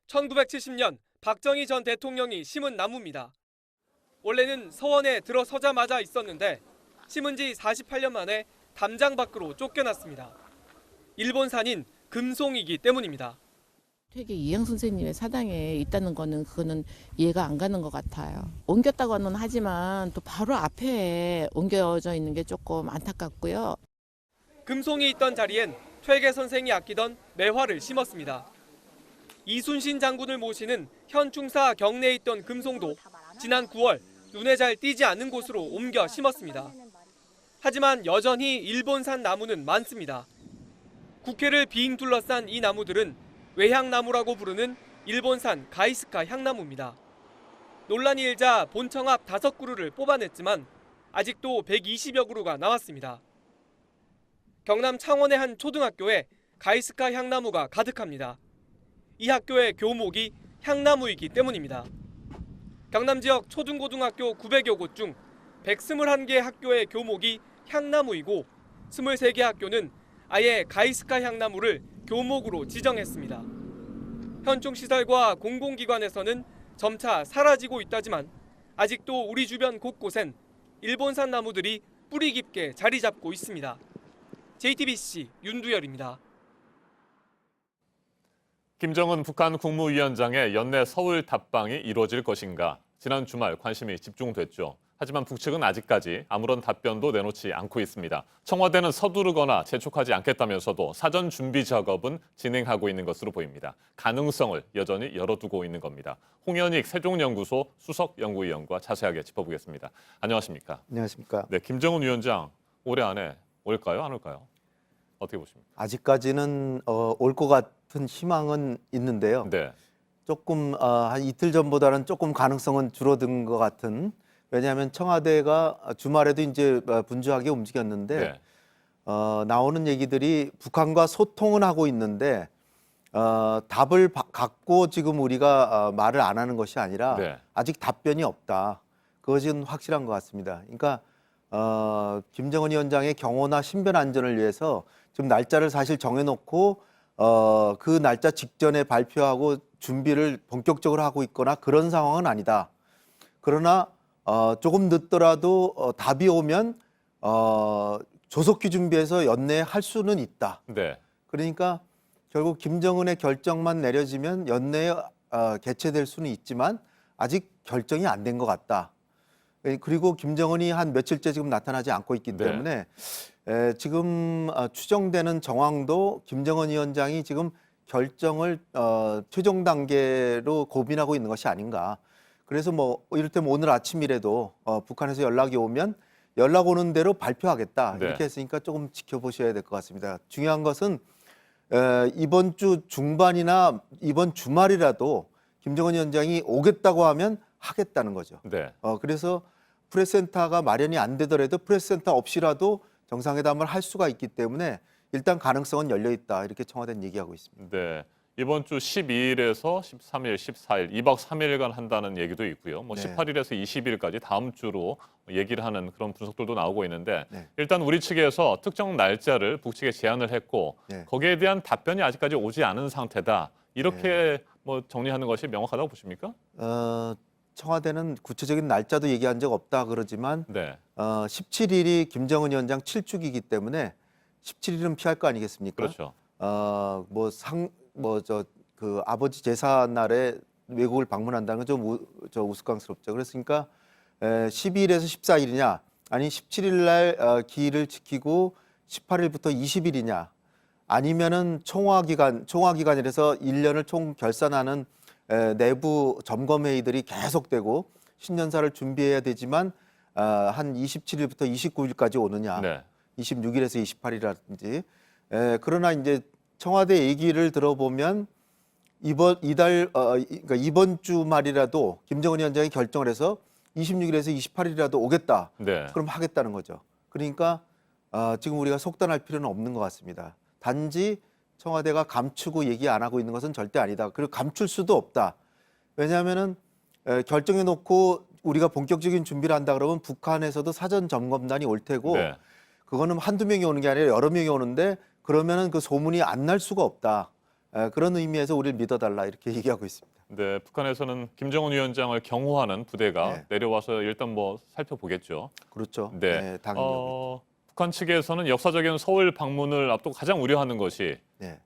[SPEAKER 5] 1970년 박정희 전 대통령이 심은 나무입니다. 원래는 서원에 들어서자마자 있었는데 심은 지 48년 만에 담장 밖으로 쫓겨났습니다. 일본산인 금송이기 때문입니다.
[SPEAKER 23] 되게 이행 선생님의 사당에 있다는 거는 그거는 이해가 안 가는 것 같아요. 옮겼다고는 하지만 또 바로 앞에 옮겨져 있는 게 조금 안타깝고요.
[SPEAKER 5] 금송이 있던 자리엔 퇴계 선생이 아끼던 매화를 심었습니다. 이순신 장군을 모시는 현 충사 경내에 있던 금송도 지난 9월 눈에 잘 띄지 않는 곳으로 옮겨 심었습니다. 하지만 여전히 일본산 나무는 많습니다. 국회를 빙 둘러싼 이 나무들은 외향나무라고 부르는 일본산 가이스카 향나무입니다. 논란이 일자 본청 앞 5그루를 뽑아냈지만 아직도 120여 그루가 남았습니다. 경남 창원의 한 초등학교에 가이스카 향나무가 가득합니다. 이 학교의 교목이 향나무이기 때문입니다. 경남 지역 초중고등학교 900여 곳 중 121개 학교의 교목이 향나무이고 23개 학교는 아예 가이스카 향나무를 교목으로 지정했습니다. 현충시설과 공공기관에서는 점차 사라지고 있다지만 아직도 우리 주변 곳곳엔 일본산 나무들이 뿌리 깊게 자리 잡고 있습니다. JTBC 윤두열입니다.
[SPEAKER 1] 김정은 북한 국무위원장의 연내 서울 답방이 이루어질 것인가 지난 주말 관심이 집중됐죠. 하지만 북측은 아직까지 아무런 답변도 내놓지 않고 있습니다. 청와대는 서두르거나 재촉하지 않겠다면서도 사전 준비 작업은 진행하고 있는 것으로 보입니다. 가능성을 여전히 열어두고 있는 겁니다. 홍현익 세종연구소 수석연구위원과 자세하게 짚어보겠습니다. 안녕하십니까?
[SPEAKER 24] 안녕하십니까?
[SPEAKER 1] 네, 김정은 위원장 올해 안에 올까요? 안 올까요? 어떻게 보십니까?
[SPEAKER 24] 아직까지는 올 것 같은 희망은 있는데요.
[SPEAKER 1] 네.
[SPEAKER 24] 조금 한 이틀 전보다는 조금 가능성은 줄어든 것 같은. 왜냐하면 청와대가 주말에도 이제 분주하게 움직였는데
[SPEAKER 1] 네.
[SPEAKER 24] 나오는 얘기들이 북한과 소통은 하고 있는데 답을 갖고 지금 우리가 말을 안 하는 것이 아니라
[SPEAKER 1] 네.
[SPEAKER 24] 아직 답변이 없다. 그것은 확실한 것 같습니다. 그러니까 김정은 위원장의 경호나 신변 안전을 위해서 지금 날짜를 사실 정해놓고 그 날짜 직전에 발표하고 준비를 본격적으로 하고 있거나 그런 상황은 아니다. 그러나 조금 늦더라도 답이 오면 조속히 준비해서 연내에 할 수는 있다.
[SPEAKER 1] 네.
[SPEAKER 24] 그러니까 결국 김정은의 결정만 내려지면 연내에 개최될 수는 있지만 아직 결정이 안 된 것 같다. 그리고 김정은이 한 며칠째 지금 나타나지 않고 있기 때문에 지금 추정되는 정황도 김정은 위원장이 지금 결정을 최종 단계로 고민하고 있는 것이 아닌가. 그래서 뭐 이를테면 오늘 아침이라도 북한에서 연락이 오면 연락 오는 대로 발표하겠다.
[SPEAKER 1] 네.
[SPEAKER 24] 이렇게 했으니까 조금 지켜보셔야 될 것 같습니다. 중요한 것은 이번 주 중반이나 이번 주말이라도 김정은 위원장이 오겠다고 하면 하겠다는 거죠.
[SPEAKER 1] 네.
[SPEAKER 24] 그래서 프레스센터가 마련이 안 되더라도 프레스센터 없이라도 정상회담을 할 수가 있기 때문에 일단 가능성은 열려 있다. 이렇게 청와대는 얘기하고 있습니다.
[SPEAKER 1] 네. 이번 주 12일에서 13일, 14일, 2박 3일간 한다는 얘기도 있고요. 뭐
[SPEAKER 24] 네.
[SPEAKER 1] 18일에서 20일까지 다음 주로 얘기를 하는 그런 분석들도 나오고 있는데
[SPEAKER 24] 네.
[SPEAKER 1] 일단 우리 측에서 특정 날짜를 북측에 제안을 했고
[SPEAKER 24] 네.
[SPEAKER 1] 거기에 대한 답변이 아직까지 오지 않은 상태다. 이렇게
[SPEAKER 24] 네.
[SPEAKER 1] 뭐 정리하는 것이 명확하다고 보십니까?
[SPEAKER 24] 청와대는 구체적인 날짜도 얘기한 적 없다 그러지만
[SPEAKER 1] 네.
[SPEAKER 24] 17일이 김정은 위원장 7축이기 때문에 17일은 피할 거 아니겠습니까?
[SPEAKER 1] 그렇죠.
[SPEAKER 24] 그 아버지 제사 날에 외국을 방문한다는 건 좀 우스꽝스럽죠. 그랬으니까 12일에서 14일이냐, 아니 17일 날 기일을 지키고 18일부터 20일이냐, 아니면은 총화기간이라서 1년을 총 결산하는 내부 점검 회의들이 계속되고 신년사를 준비해야 되지만 한 27일부터 29일까지 오느냐,
[SPEAKER 1] 네.
[SPEAKER 24] 26일에서 28일이라든지. 그러나 이제 청와대 얘기를 들어보면 그러니까 이번 주말이라도 김정은 위원장이 결정을 해서 26일에서 28일이라도 오겠다.
[SPEAKER 1] 네.
[SPEAKER 24] 그럼 하겠다는 거죠. 그러니까 지금 우리가 속단할 필요는 없는 것 같습니다. 단지 청와대가 감추고 얘기 안 하고 있는 것은 절대 아니다. 그리고 감출 수도 없다. 왜냐하면은 결정해 놓고 우리가 본격적인 준비를 한다 그러면 북한에서도 사전 점검단이 올 테고
[SPEAKER 1] 네.
[SPEAKER 24] 그거는 한두 명이 오는 게 아니라 여러 명이 오는데 그러면은 그 소문이 안 날 수가 없다. 그런 의미에서 우리를 믿어달라 이렇게 얘기하고 있습니다.
[SPEAKER 1] 네, 북한에서는 김정은 위원장을 경호하는 부대가
[SPEAKER 24] 네.
[SPEAKER 1] 내려와서 일단 뭐 살펴보겠죠.
[SPEAKER 24] 그렇죠.
[SPEAKER 1] 네,
[SPEAKER 24] 당연히.
[SPEAKER 1] 북한 측에서는 역사적인 서울 방문을 앞두고 가장 우려하는 것이
[SPEAKER 24] 네.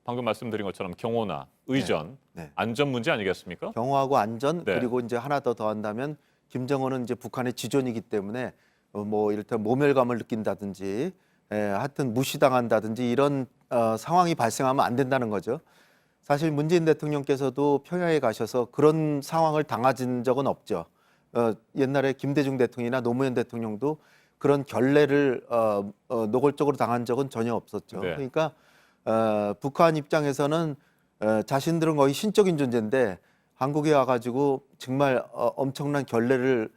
[SPEAKER 1] 방금 말씀드린 것처럼 경호나 의전,
[SPEAKER 24] 네.
[SPEAKER 1] 안전 문제 아니겠습니까?
[SPEAKER 24] 경호하고 안전
[SPEAKER 1] 네.
[SPEAKER 24] 그리고 이제 하나 더 더한다면 김정은은 이제 북한의 지존이기 때문에 뭐 이를테면 모멸감을 느낀다든지 하여튼 무시당한다든지 이런 상황이 발생하면 안 된다는 거죠. 사실 문재인 대통령께서도 평양에 가셔서 그런 상황을 당하진 적은 없죠. 옛날에 김대중 대통령이나 노무현 대통령도 그런 결례를 노골적으로 당한 적은 전혀 없었죠.
[SPEAKER 1] 네.
[SPEAKER 24] 그러니까 북한 입장에서는 자신들은 거의 신적인 존재인데 한국에 와가지고 정말 엄청난 결례를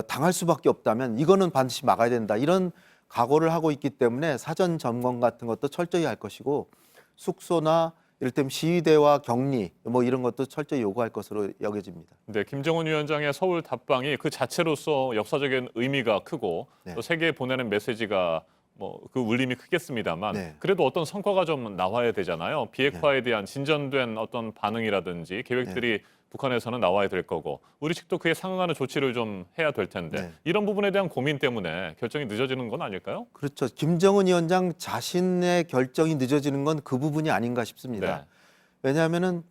[SPEAKER 24] 당할 수밖에 없다면 이거는 반드시 막아야 된다. 이런 각오를 하고 있기 때문에 사전 점검 같은 것도 철저히 할 것이고 숙소나 이를테면 시위대와 격리 뭐 이런 것도 철저히 요구할 것으로 여겨집니다.
[SPEAKER 1] 네, 김정은 위원장의 서울 답방이 그 자체로서 역사적인 의미가 크고
[SPEAKER 24] 네.
[SPEAKER 1] 또 세계에 보내는 메시지가 뭐 그 울림이 크겠습니다만
[SPEAKER 24] 네.
[SPEAKER 1] 그래도 어떤 성과가 좀 나와야 되잖아요. 비핵화에 대한 진전된 어떤 반응이라든지 계획들이 북한에서는 나와야 될 거고 우리 측도 그에 상응하는 조치를 좀 해야 될 텐데
[SPEAKER 24] 네.
[SPEAKER 1] 이런 부분에 대한 고민 때문에 결정이 늦어지는 건 아닐까요?
[SPEAKER 24] 그렇죠. 김정은 위원장 자신의 결정이 늦어지는 건 그 부분이 아닌가 싶습니다.
[SPEAKER 1] 네.
[SPEAKER 24] 왜냐하면은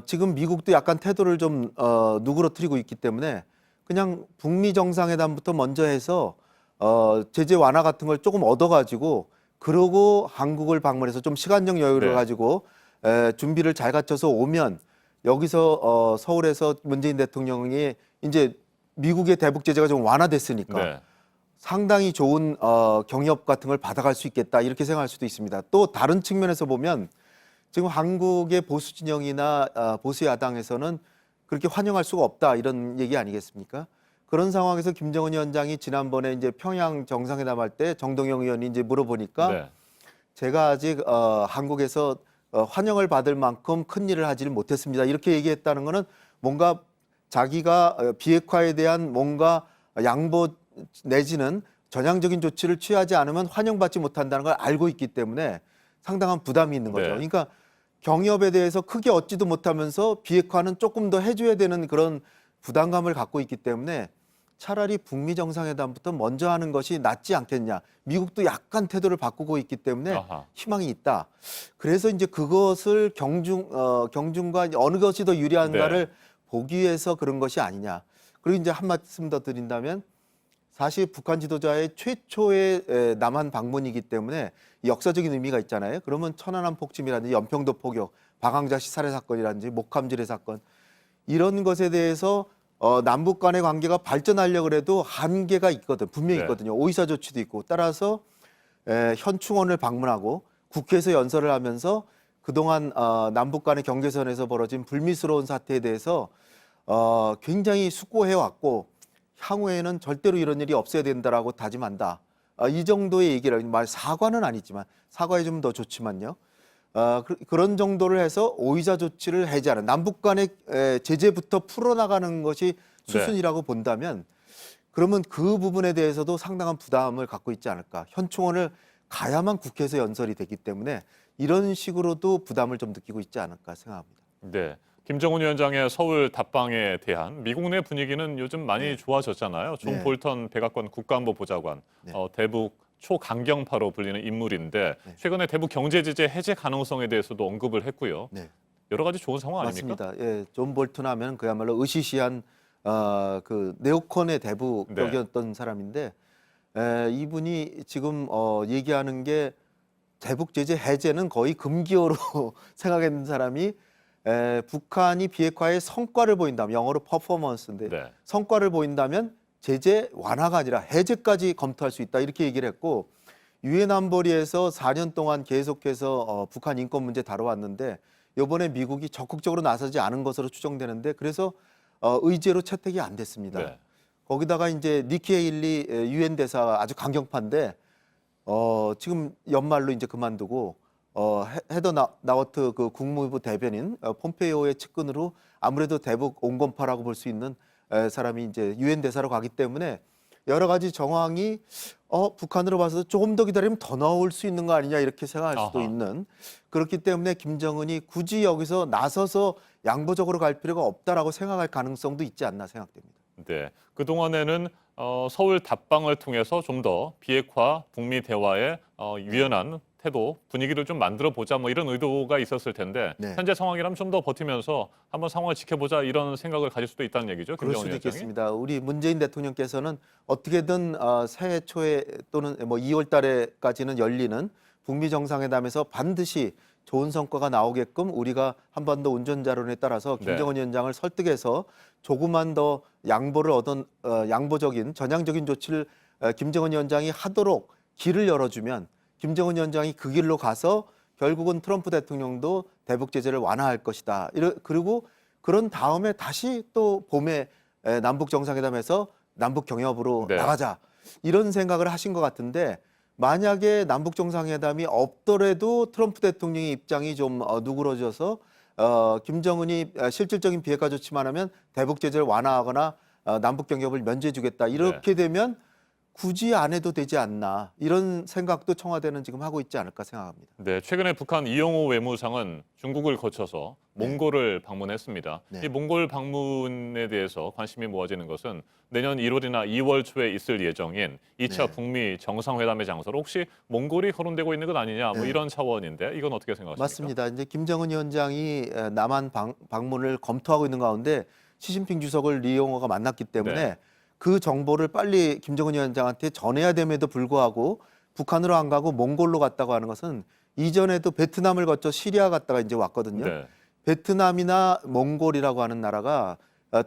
[SPEAKER 24] 지금 미국도 약간 태도를 좀 누그러뜨리고 있기 때문에 그냥 북미 정상회담부터 먼저 해서 제재 완화 같은 걸 조금 얻어가지고 그러고 한국을 방문해서 좀 시간적 여유를
[SPEAKER 1] 네.
[SPEAKER 24] 가지고 준비를 잘 갖춰서 오면 여기서 서울에서 문재인 대통령이 이제 미국의 대북 제재가 좀 완화됐으니까
[SPEAKER 1] 네.
[SPEAKER 24] 상당히 좋은 경협 같은 걸 받아갈 수 있겠다 이렇게 생각할 수도 있습니다. 또 다른 측면에서 보면 지금 한국의 보수 진영이나 보수 야당에서는 그렇게 환영할 수가 없다 이런 얘기 아니겠습니까? 그런 상황에서 김정은 위원장이 지난번에 이제 평양 정상회담 할 때 정동영 의원이 이제 물어보니까
[SPEAKER 1] 네.
[SPEAKER 24] 제가 아직 한국에서 환영을 받을 만큼 큰 일을 하지를 못했습니다. 이렇게 얘기했다는 거는 뭔가 자기가 비핵화에 대한 뭔가 양보 내지는 전향적인 조치를 취하지 않으면 환영받지 못한다는 걸 알고 있기 때문에 상당한 부담이 있는 거죠.
[SPEAKER 1] 네.
[SPEAKER 24] 그러니까 경협에 대해서 크게 얻지도 못하면서 비핵화는 조금 더 해줘야 되는 그런 부담감을 갖고 있기 때문에 차라리 북미 정상회담부터 먼저 하는 것이 낫지 않겠냐. 미국도 약간 태도를 바꾸고 있기 때문에
[SPEAKER 1] 아하.
[SPEAKER 24] 희망이 있다. 그래서 이제 그것을 경중과 어느 것이 더 유리한가를 보기 위해서 그런 것이 아니냐. 그리고 이제 한 말씀 더 드린다면 사실 북한 지도자의 최초의 남한 방문이기 때문에 역사적인 의미가 있잖아요. 그러면 천안함 폭침이라든지 연평도 포격, 박항자씨 살해 사건이라든지 목함지뢰 사건 이런 것에 대해서 남북 간의 관계가 발전하려고 해도 한계가 있거든. 분명히
[SPEAKER 1] 네.
[SPEAKER 24] 있거든요. 오이사 조치도 있고 따라서 현충원을 방문하고 국회에서 연설을 하면서 그동안 남북 간의 경계선에서 벌어진 불미스러운 사태에 대해서 굉장히 숙고해 왔고 향후에는 절대로 이런 일이 없어야 된다라고 다짐한다. 이 정도의 얘기를 사과는 아니지만 사과해 주면 더 좋지만요. 그런 정도를 해서 오이자 조치를 해제하는 남북 간의 제재부터 풀어나가는 것이 수순이라고 본다면 그러면 그 부분에 대해서도 상당한 부담을 갖고 있지 않을까. 현충원을 가야만 국회에서 연설이 되기 때문에 이런 식으로도 부담을 좀 느끼고 있지 않을까 생각합니다.
[SPEAKER 1] 네. 김정은 위원장의 서울 답방에 대한 미국 내 분위기는 요즘 많이 좋아졌잖아요. 존
[SPEAKER 24] 네.
[SPEAKER 1] 볼턴 백악관 국가안보 보좌관, 대북 초강경파로 불리는 인물인데 최근에 대북 경제 제재 해제 가능성에 대해서도 언급을 했고요. 여러 가지 좋은 상황 아닙니까?
[SPEAKER 24] 맞습니다. 예, 존 볼턴 하면 그야말로 의시시한 그 네오콘의 대북적이었던 사람인데 이분이 지금 얘기하는 게 대북 제재 해제는 거의 금기어로 생각했는 사람이 북한이 비핵화의 성과를 보인다면 영어로 퍼포먼스인데 성과를 보인다면 제재 완화가 아니라 해제까지 검토할 수 있다 이렇게 얘기를 했고 유엔 안보리에서 4년 동안 계속해서 북한 인권 문제 다뤄왔는데 이번에 미국이 적극적으로 나서지 않은 것으로 추정되는데 그래서 의제로 채택이 안 됐습니다. 거기다가 이제 니키 헤일리 유엔 대사가 아주 강경파인데 지금 연말로 이제 그만두고 헤더 나워트 그 국무부 대변인 폼페이오의 측근으로 아무래도 대북 온건파라고 볼 수 있는 사람이 이제 유엔 대사로 가기 때문에 여러 가지 정황이 북한으로 봐서 조금 더 기다리면 더 나올 수 있는 거 아니냐 이렇게 생각할 수도 있는 그렇기 때문에 김정은이 굳이 여기서 나서서 양보적으로 갈 필요가 없다라고 생각할 가능성도 있지 않나 생각됩니다.
[SPEAKER 1] 네. 그동안에는 서울 답방을 통해서 좀 더 비핵화 북미 대화에 유연한 태도, 분위기를 좀 만들어 보자 뭐 이런 의도가 있었을 텐데 현재 상황이라면 좀 더 버티면서 한번 상황을 지켜보자 이런 생각을 가질 수도 있다는 얘기죠.
[SPEAKER 24] 그럴 수도 있겠습니다. 우리 문재인 대통령께서는 어떻게든 새해 초에 또는 뭐 2월 달에까지는 열리는 북미 정상회담에서 반드시 좋은 성과가 나오게끔 우리가 한반도 운전자론에 따라서 김정은 위원장을 설득해서 조금만 더 양보를 양보적인 전향적인 조치를 김정은 위원장이 하도록 길을 열어주면 김정은 위원장이 그 길로 가서 결국은 트럼프 대통령도 대북 제재를 완화할 것이다. 그리고 그런 다음에 다시 또 봄에 남북 정상회담에서 남북 경협으로 나가자. 이런 생각을 하신 것 같은데 만약에 남북 정상회담이 없더라도 트럼프 대통령의 입장이 좀 누그러져서 김정은이 실질적인 비핵화 조치만 하면 대북 제재를 완화하거나 남북 경협을 면제해 주겠다. 이렇게 되면 굳이 안 해도 되지 않나 이런 생각도 청와대는 지금 하고 있지 않을까 생각합니다.
[SPEAKER 1] 네, 최근에 북한 이영호 외무상은 중국을 거쳐서 몽골을 방문했습니다. 이 몽골 방문에 대해서 관심이 모아지는 것은 내년 1월이나 2월 초에 있을 예정인 2차 북미 정상회담의 장소로 혹시 몽골이 거론되고 있는 것 아니냐 뭐 이런 차원인데 이건 어떻게 생각하십니까?
[SPEAKER 24] 맞습니다. 이제 김정은 위원장이 남한 방문을 검토하고 있는 가운데 시진핑 주석을 리용호가 만났기 때문에 그 정보를 빨리 김정은 위원장한테 전해야 됨에도 불구하고 북한으로 안 가고 몽골로 갔다고 하는 것은 이전에도 베트남을 거쳐 시리아 갔다가 이제 왔거든요. 베트남이나 몽골이라고 하는 나라가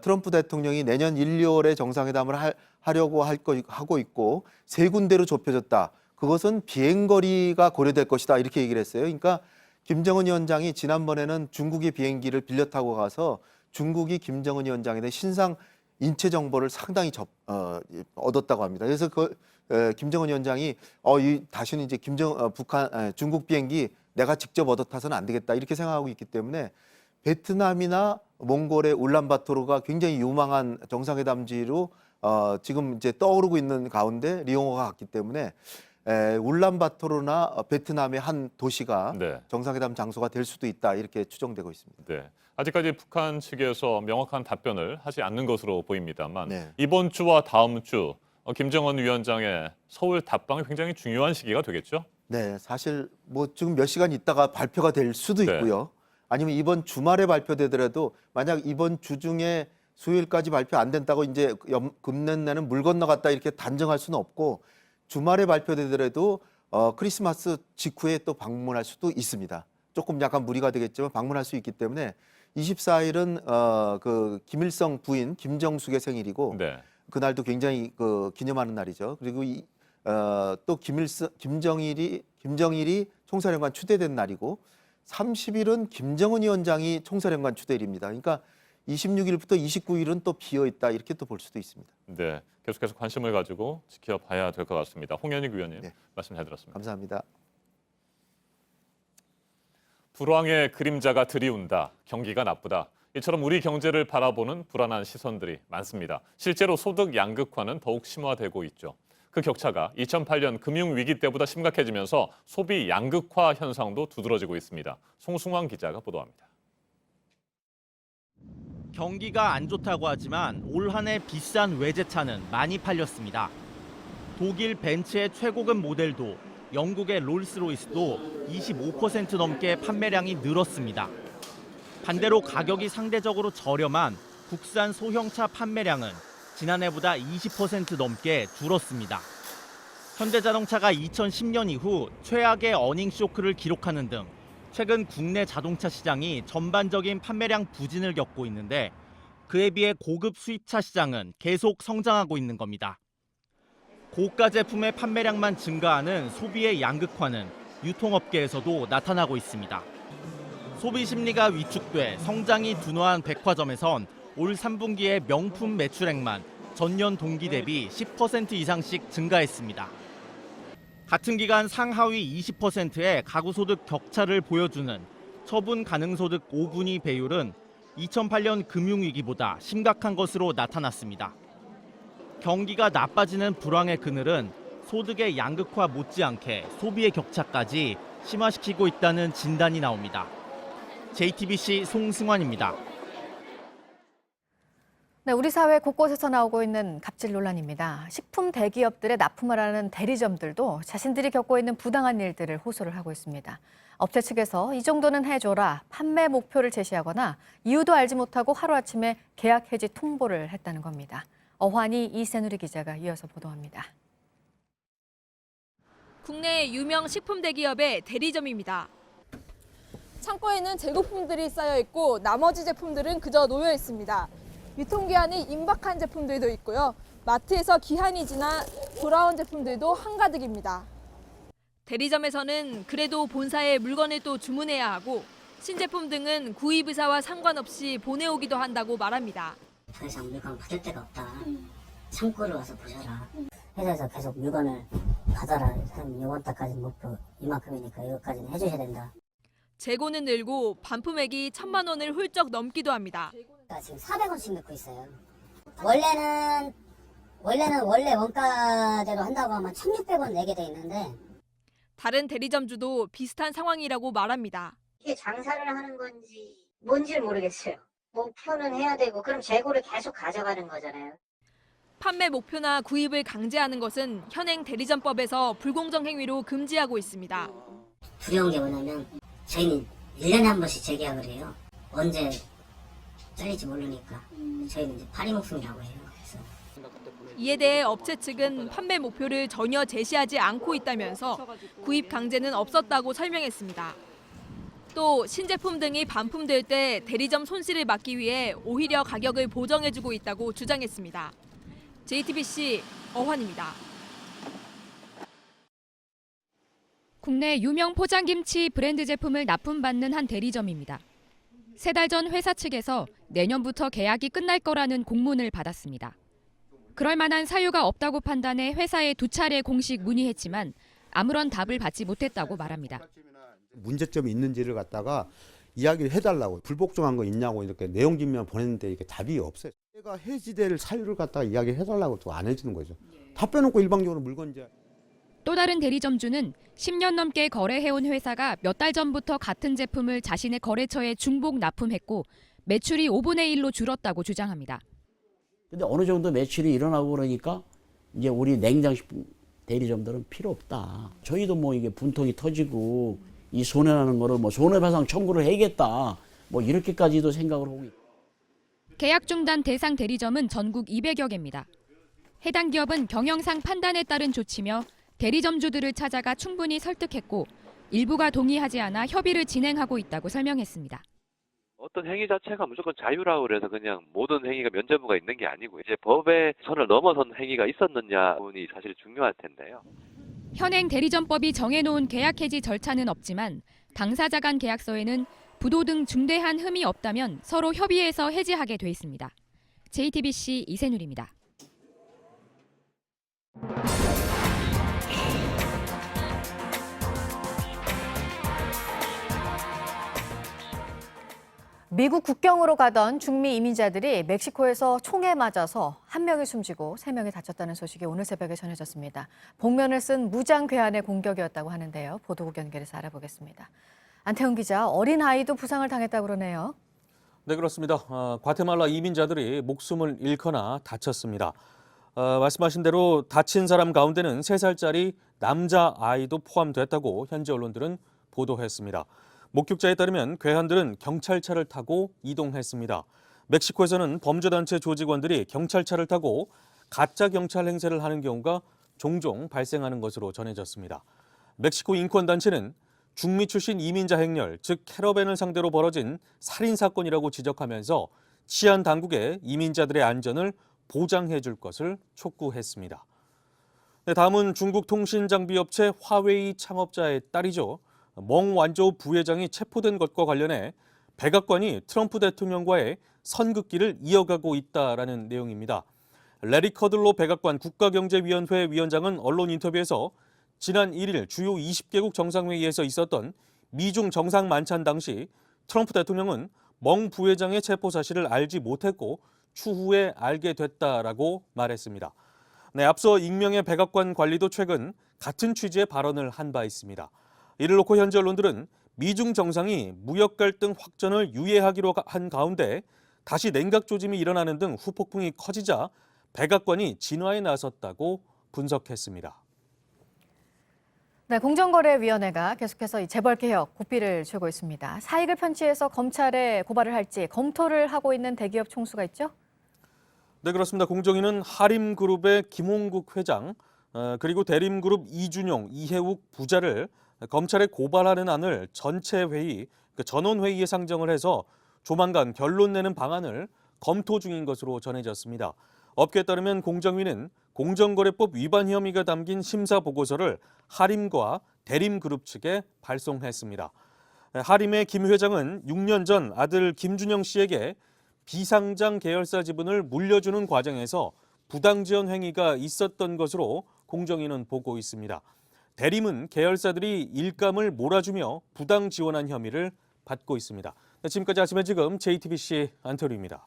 [SPEAKER 24] 트럼프 대통령이 내년 1, 2월에 정상회담을 하려고 하고 있고 세 군데로 좁혀졌다. 그것은 비행거리가 고려될 것이다. 이렇게 얘기를 했어요. 그러니까 김정은 위원장이 지난번에는 중국의 비행기를 빌려 타고 가서 중국이 김정은 위원장에 대한 신상 인체 정보를 상당히 얻었다고 합니다. 그래서 김정은 위원장이 다시는 이제 중국 비행기 내가 직접 얻어 타서는 안 되겠다 이렇게 생각하고 있기 때문에 베트남이나 몽골의 울란바토르가 굉장히 유망한 정상회담지로 지금 이제 떠오르고 있는 가운데 리용호가 갔기 때문에 울란바토르나 베트남의 한 도시가 정상회담 장소가 될 수도 있다 이렇게 추정되고 있습니다.
[SPEAKER 1] 네. 아직까지 북한 측에서 명확한 답변을 하지 않는 것으로 보입니다만 이번 주와 다음 주 김정은 위원장의 서울 답방이 굉장히 중요한 시기가 되겠죠?
[SPEAKER 24] 네, 사실 뭐 지금 몇 시간 있다가 발표가 될 수도 있고요. 아니면 이번 주말에 발표되더라도 만약 이번 주 중에 수요일까지 발표 안 된다고 이제 금년내는 물 건너갔다 이렇게 단정할 수는 없고 주말에 발표되더라도 크리스마스 직후에 또 방문할 수도 있습니다. 조금 약간 무리가 되겠지만 방문할 수 있기 때문에 24일은 그 김일성 부인 김정숙의 생일이고 그날도 굉장히 기념하는 날이죠. 그리고 또 김정일이 총사령관 추대된 날이고 30일은 김정은 위원장이 총사령관 추대일입니다. 그러니까 26일부터 29일은 또 비어 있다 이렇게 또 볼 수도 있습니다.
[SPEAKER 1] 네, 계속해서 관심을 가지고 지켜봐야 될 것 같습니다. 홍현익 위원님
[SPEAKER 24] 네.
[SPEAKER 1] 말씀 잘 들었습니다.
[SPEAKER 24] 감사합니다.
[SPEAKER 1] 불황의 그림자가 들이운다. 경기가 나쁘다. 이처럼 우리 경제를 바라보는 불안한 시선들이 많습니다. 실제로 소득 양극화는 더욱 심화되고 있죠. 그 격차가 2008년 금융위기 때보다 심각해지면서 소비 양극화 현상도 두드러지고 있습니다. 송승환 기자가 보도합니다.
[SPEAKER 4] 경기가 안 좋다고 하지만 올 한 해 비싼 외제차는 많이 팔렸습니다. 독일 벤츠의 최고급 모델도 영국의 롤스로이스도 25% 넘게 판매량이 늘었습니다. 반대로 가격이 상대적으로 저렴한 국산 소형차 판매량은 지난해보다 20% 넘게 줄었습니다. 현대자동차가 2010년 이후 최악의 어닝 쇼크를 기록하는 등 최근 국내 자동차 시장이 전반적인 판매량 부진을 겪고 있는데 그에 비해 고급 수입차 시장은 계속 성장하고 있는 겁니다. 고가 제품의 판매량만 증가하는 소비의 양극화는 유통업계에서도 나타나고 있습니다. 소비 심리가 위축돼 성장이 둔화한 백화점에선 올 3분기의 명품 매출액만 전년 동기 대비 10% 이상씩 증가했습니다. 같은 기간 상하위 20%의 가구소득 격차를 보여주는 처분 가능소득 5분위 배율은 2008년 금융위기보다 심각한 것으로 나타났습니다. 경기가 나빠지는 불황의 그늘은 소득의 양극화 못지않게 소비의 격차까지 심화시키고 있다는 진단이 나옵니다. JTBC 송승환입니다.
[SPEAKER 2] 네, 우리 사회 곳곳에서 나오고 있는 갑질 논란입니다. 식품 대기업들에 납품을 하는 대리점들도 자신들이 겪고 있는 부당한 일들을 호소를 하고 있습니다. 업체 측에서 이 정도는 해줘라, 판매 목표를 제시하거나 이유도 알지 못하고 하루아침에 계약 해지 통보를 했다는 겁니다. 어환이 이세누리 기자가 이어서 보도합니다.
[SPEAKER 7] 국내 유명 식품 대기업의 대리점입니다.
[SPEAKER 8] 창고에는 재고품들이 쌓여 있고 나머지 제품들은 그저 놓여 있습니다. 유통기한이 임박한 제품들도 있고요. 마트에서 기한이 지나 돌아온 제품들도 한가득입니다.
[SPEAKER 7] 대리점에서는 그래도 본사에 물건을 또 주문해야 하고 신제품 등은 구입 의사와 상관없이 보내오기도 한다고 말합니다.
[SPEAKER 9] 더 이상 물건 받을 데가 없다. 창고를 와서 보셔라. 회사에서 계속 물건을 받아라. 한 이번 달까지 목표 이만큼이니까 이것까지는 해주셔야 된다.
[SPEAKER 7] 재고는 늘고 반품액이 1,000만 원을 훌쩍 넘기도 합니다.
[SPEAKER 9] 지금 400원씩 넣고 있어요. 원래 원가대로 한다고 하면 1,600원 내게 돼 있는데
[SPEAKER 7] 다른 대리점주도 비슷한 상황이라고 말합니다.
[SPEAKER 9] 이게 장사를 하는 건지 뭔지 모르겠어요. 목표는 해야 되고 그럼 재고를 계속 가져가는 거잖아요.
[SPEAKER 7] 판매 목표나 구입을 강제하는 것은 현행 대리점법에서 불공정 행위로 금지하고 있습니다.
[SPEAKER 9] 두려운 게 뭐냐면 저희는 1년에 한 번씩 재계약을 해요. 언제 잘릴지 모르니까 저희는 이제 파리목숨이라고 해요. 그래서
[SPEAKER 7] 이에 대해 업체 측은 판매 목표를 전혀 제시하지 않고 있다면서 구입 강제는 없었다고 설명했습니다. 또 신제품 등이 반품될 때 대리점 손실을 막기 위해 오히려 가격을 보정해주고 있다고 주장했습니다. JTBC 어환입니다.
[SPEAKER 25] 국내 유명 포장김치 브랜드 제품을 납품받는 한 대리점입니다. 3달 전 회사 측에서 내년부터 계약이 끝날 거라는 공문을 받았습니다. 그럴 만한 사유가 없다고 판단해 회사에 2차례 공식 문의했지만 아무런 답을 받지 못했다고 말합니다.
[SPEAKER 26] 문제점이 있는지를 갖다가 이야기를 해달라고 불복종한 거 있냐고 이렇게 내용 증명 보냈는데 이게 답이 없어요. 내가 해지될 사유를 갖다가 이야기해달라고 또 안 해주는 거죠. 다 빼놓고 일방적으로 물건제.
[SPEAKER 25] 또 다른 대리점주는 10년 넘게 거래해온 회사가 몇 달 전부터 같은 제품을 자신의 거래처에 중복 납품했고 매출이 5분의 1로 줄었다고 주장합니다.
[SPEAKER 27] 근데 어느 정도 매출이 일어나고 그러니까 이제 우리 냉장식품 대리점들은 필요 없다. 저희도 뭐 이게 분통이 터지고 이 손해나는 거를 뭐 손해배상 청구를 해야겠다. 뭐 이렇게까지도 생각을 하고 있고.
[SPEAKER 25] 계약 중단 대상 대리점은 전국 200여 개입니다. 해당 기업은 경영상 판단에 따른 조치며 대리점주들을 찾아가 충분히 설득했고 일부가 동의하지 않아 협의를 진행하고 있다고 설명했습니다.
[SPEAKER 6] 어떤 행위 자체가 무조건 자유라고 그래서 그냥 모든 행위가 면죄부가 있는 게 아니고 이제 법의 선을 넘어선 행위가 있었느냐 부분이 사실 중요할 텐데요.
[SPEAKER 25] 현행 대리점법이 정해놓은 계약 해지 절차는 없지만 당사자 간 계약서에는 부도 등 중대한 흠이 없다면 서로 협의해서 해지하게 돼 있습니다. JTBC 이세누리입니다.
[SPEAKER 2] 미국 국경으로 가던 중미 이민자들이 멕시코에서 총에 맞아서 1명이 숨지고 3명이 다쳤다는 소식이 오늘 새벽에 전해졌습니다. 복면을 쓴 무장 괴한의 공격이었다고 하는데요. 보도국 연결해서 알아보겠습니다. 안태훈 기자, 어린 아이도 부상을 당했다고 그러네요.
[SPEAKER 10] 네, 그렇습니다. 과테말라 이민자들이 목숨을 잃거나 다쳤습니다. 말씀하신 대로 다친 사람 가운데는 3살짜리 남자 아이도 포함됐다고 현지 언론들은 보도했습니다. 목격자에 따르면 괴한들은 경찰차를 타고 이동했습니다. 멕시코에서는 범죄단체 조직원들이 경찰차를 타고 가짜 경찰 행세를 하는 경우가 종종 발생하는 것으로 전해졌습니다. 멕시코 인권단체는 중미 출신 이민자 행렬, 즉 캐러밴을 상대로 벌어진 살인사건이라고 지적하면서 치안 당국에 이민자들의 안전을 보장해 줄 것을 촉구했습니다. 네, 다음은 중국 통신장비업체 화웨이 창업자의 딸이죠. 멍 완저우 부회장이 체포된 것과 관련해 백악관이 트럼프 대통령과의 선긋기를 이어가고 있다라는 내용입니다. 레리 커들로 백악관 국가경제위원회 위원장은 언론 인터뷰에서 지난 1일 주요 20개국 정상회의에서 있었던 미중 정상 만찬 당시 트럼프 대통령은 멍 부회장의 체포 사실을 알지 못했고 추후에 알게 됐다라고 말했습니다. 네, 앞서 익명의 백악관 관리도 최근 같은 취지의 발언을 한 바 있습니다. 이를 놓고 현지 언론들은 미중 정상이 무역 갈등 확전을 유예하기로 한 가운데 다시 냉각 조짐이 일어나는 등 후폭풍이 커지자 백악관이 진화에 나섰다고 분석했습니다.
[SPEAKER 2] 네, 공정거래위원회가 계속해서 이 재벌개혁 고삐를 쥐고 있습니다. 사익을 편취해서 검찰에 고발을 할지 검토를 하고 있는 대기업 총수가 있죠?
[SPEAKER 10] 네, 그렇습니다. 공정위는 하림그룹의 김홍국 회장, 그리고 대림그룹 이준용, 이해욱 부자를 검찰에 고발하는 안을 전체 회의, 전원회의에 상정을 해서 조만간 결론 내는 방안을 검토 중인 것으로 전해졌습니다. 업계에 따르면 공정위는 공정거래법 위반 혐의가 담긴 심사 보고서를 하림과 대림그룹 측에 발송했습니다. 하림의 김 회장은 6년 전 아들 김준영 씨에게 비상장 계열사 지분을 물려주는 과정에서 부당 지원 행위가 있었던 것으로 공정위는 보고 있습니다. 대림은 계열사들이 일감을 몰아주며 부당 지원한 혐의를 받고 있습니다. 지금까지 아침에 지금 JTBC 안태훈입니다.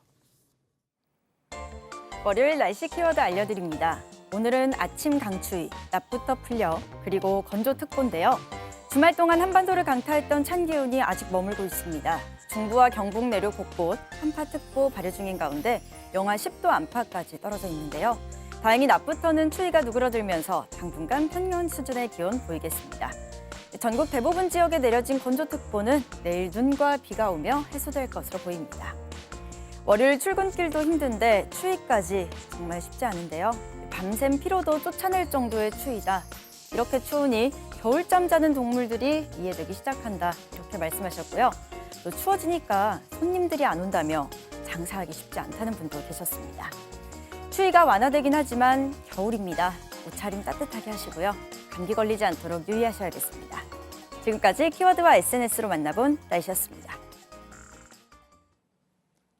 [SPEAKER 17] 월요일 날씨 키워드 알려드립니다. 오늘은 아침 강추위, 낮부터 풀려, 그리고 건조특보인데요. 주말 동안 한반도를 강타했던 찬 기온이 아직 머물고 있습니다. 중부와 경북 내륙 곳곳 한파특보 발효 중인 가운데 영하 10도 안팎까지 떨어져 있는데요. 다행히 낮부터는 추위가 누그러들면서 당분간 평년 수준의 기온 보이겠습니다. 전국 대부분 지역에 내려진 건조특보는 내일 눈과 비가 오며 해소될 것으로 보입니다. 월요일 출근길도 힘든데 추위까지 정말 쉽지 않은데요. 밤샘 피로도 쫓아낼 정도의 추위다. 이렇게 추우니 겨울잠 자는 동물들이 이해되기 시작한다. 이렇게 말씀하셨고요. 또 추워지니까 손님들이 안 온다며 장사하기 쉽지 않다는 분도 계셨습니다. 추위가 완화되긴 하지만 겨울입니다. 옷차림 따뜻하게 하시고요. 감기 걸리지 않도록 유의하셔야겠습니다. 지금까지 키워드와 SNS로 만나본 날씨였습니다.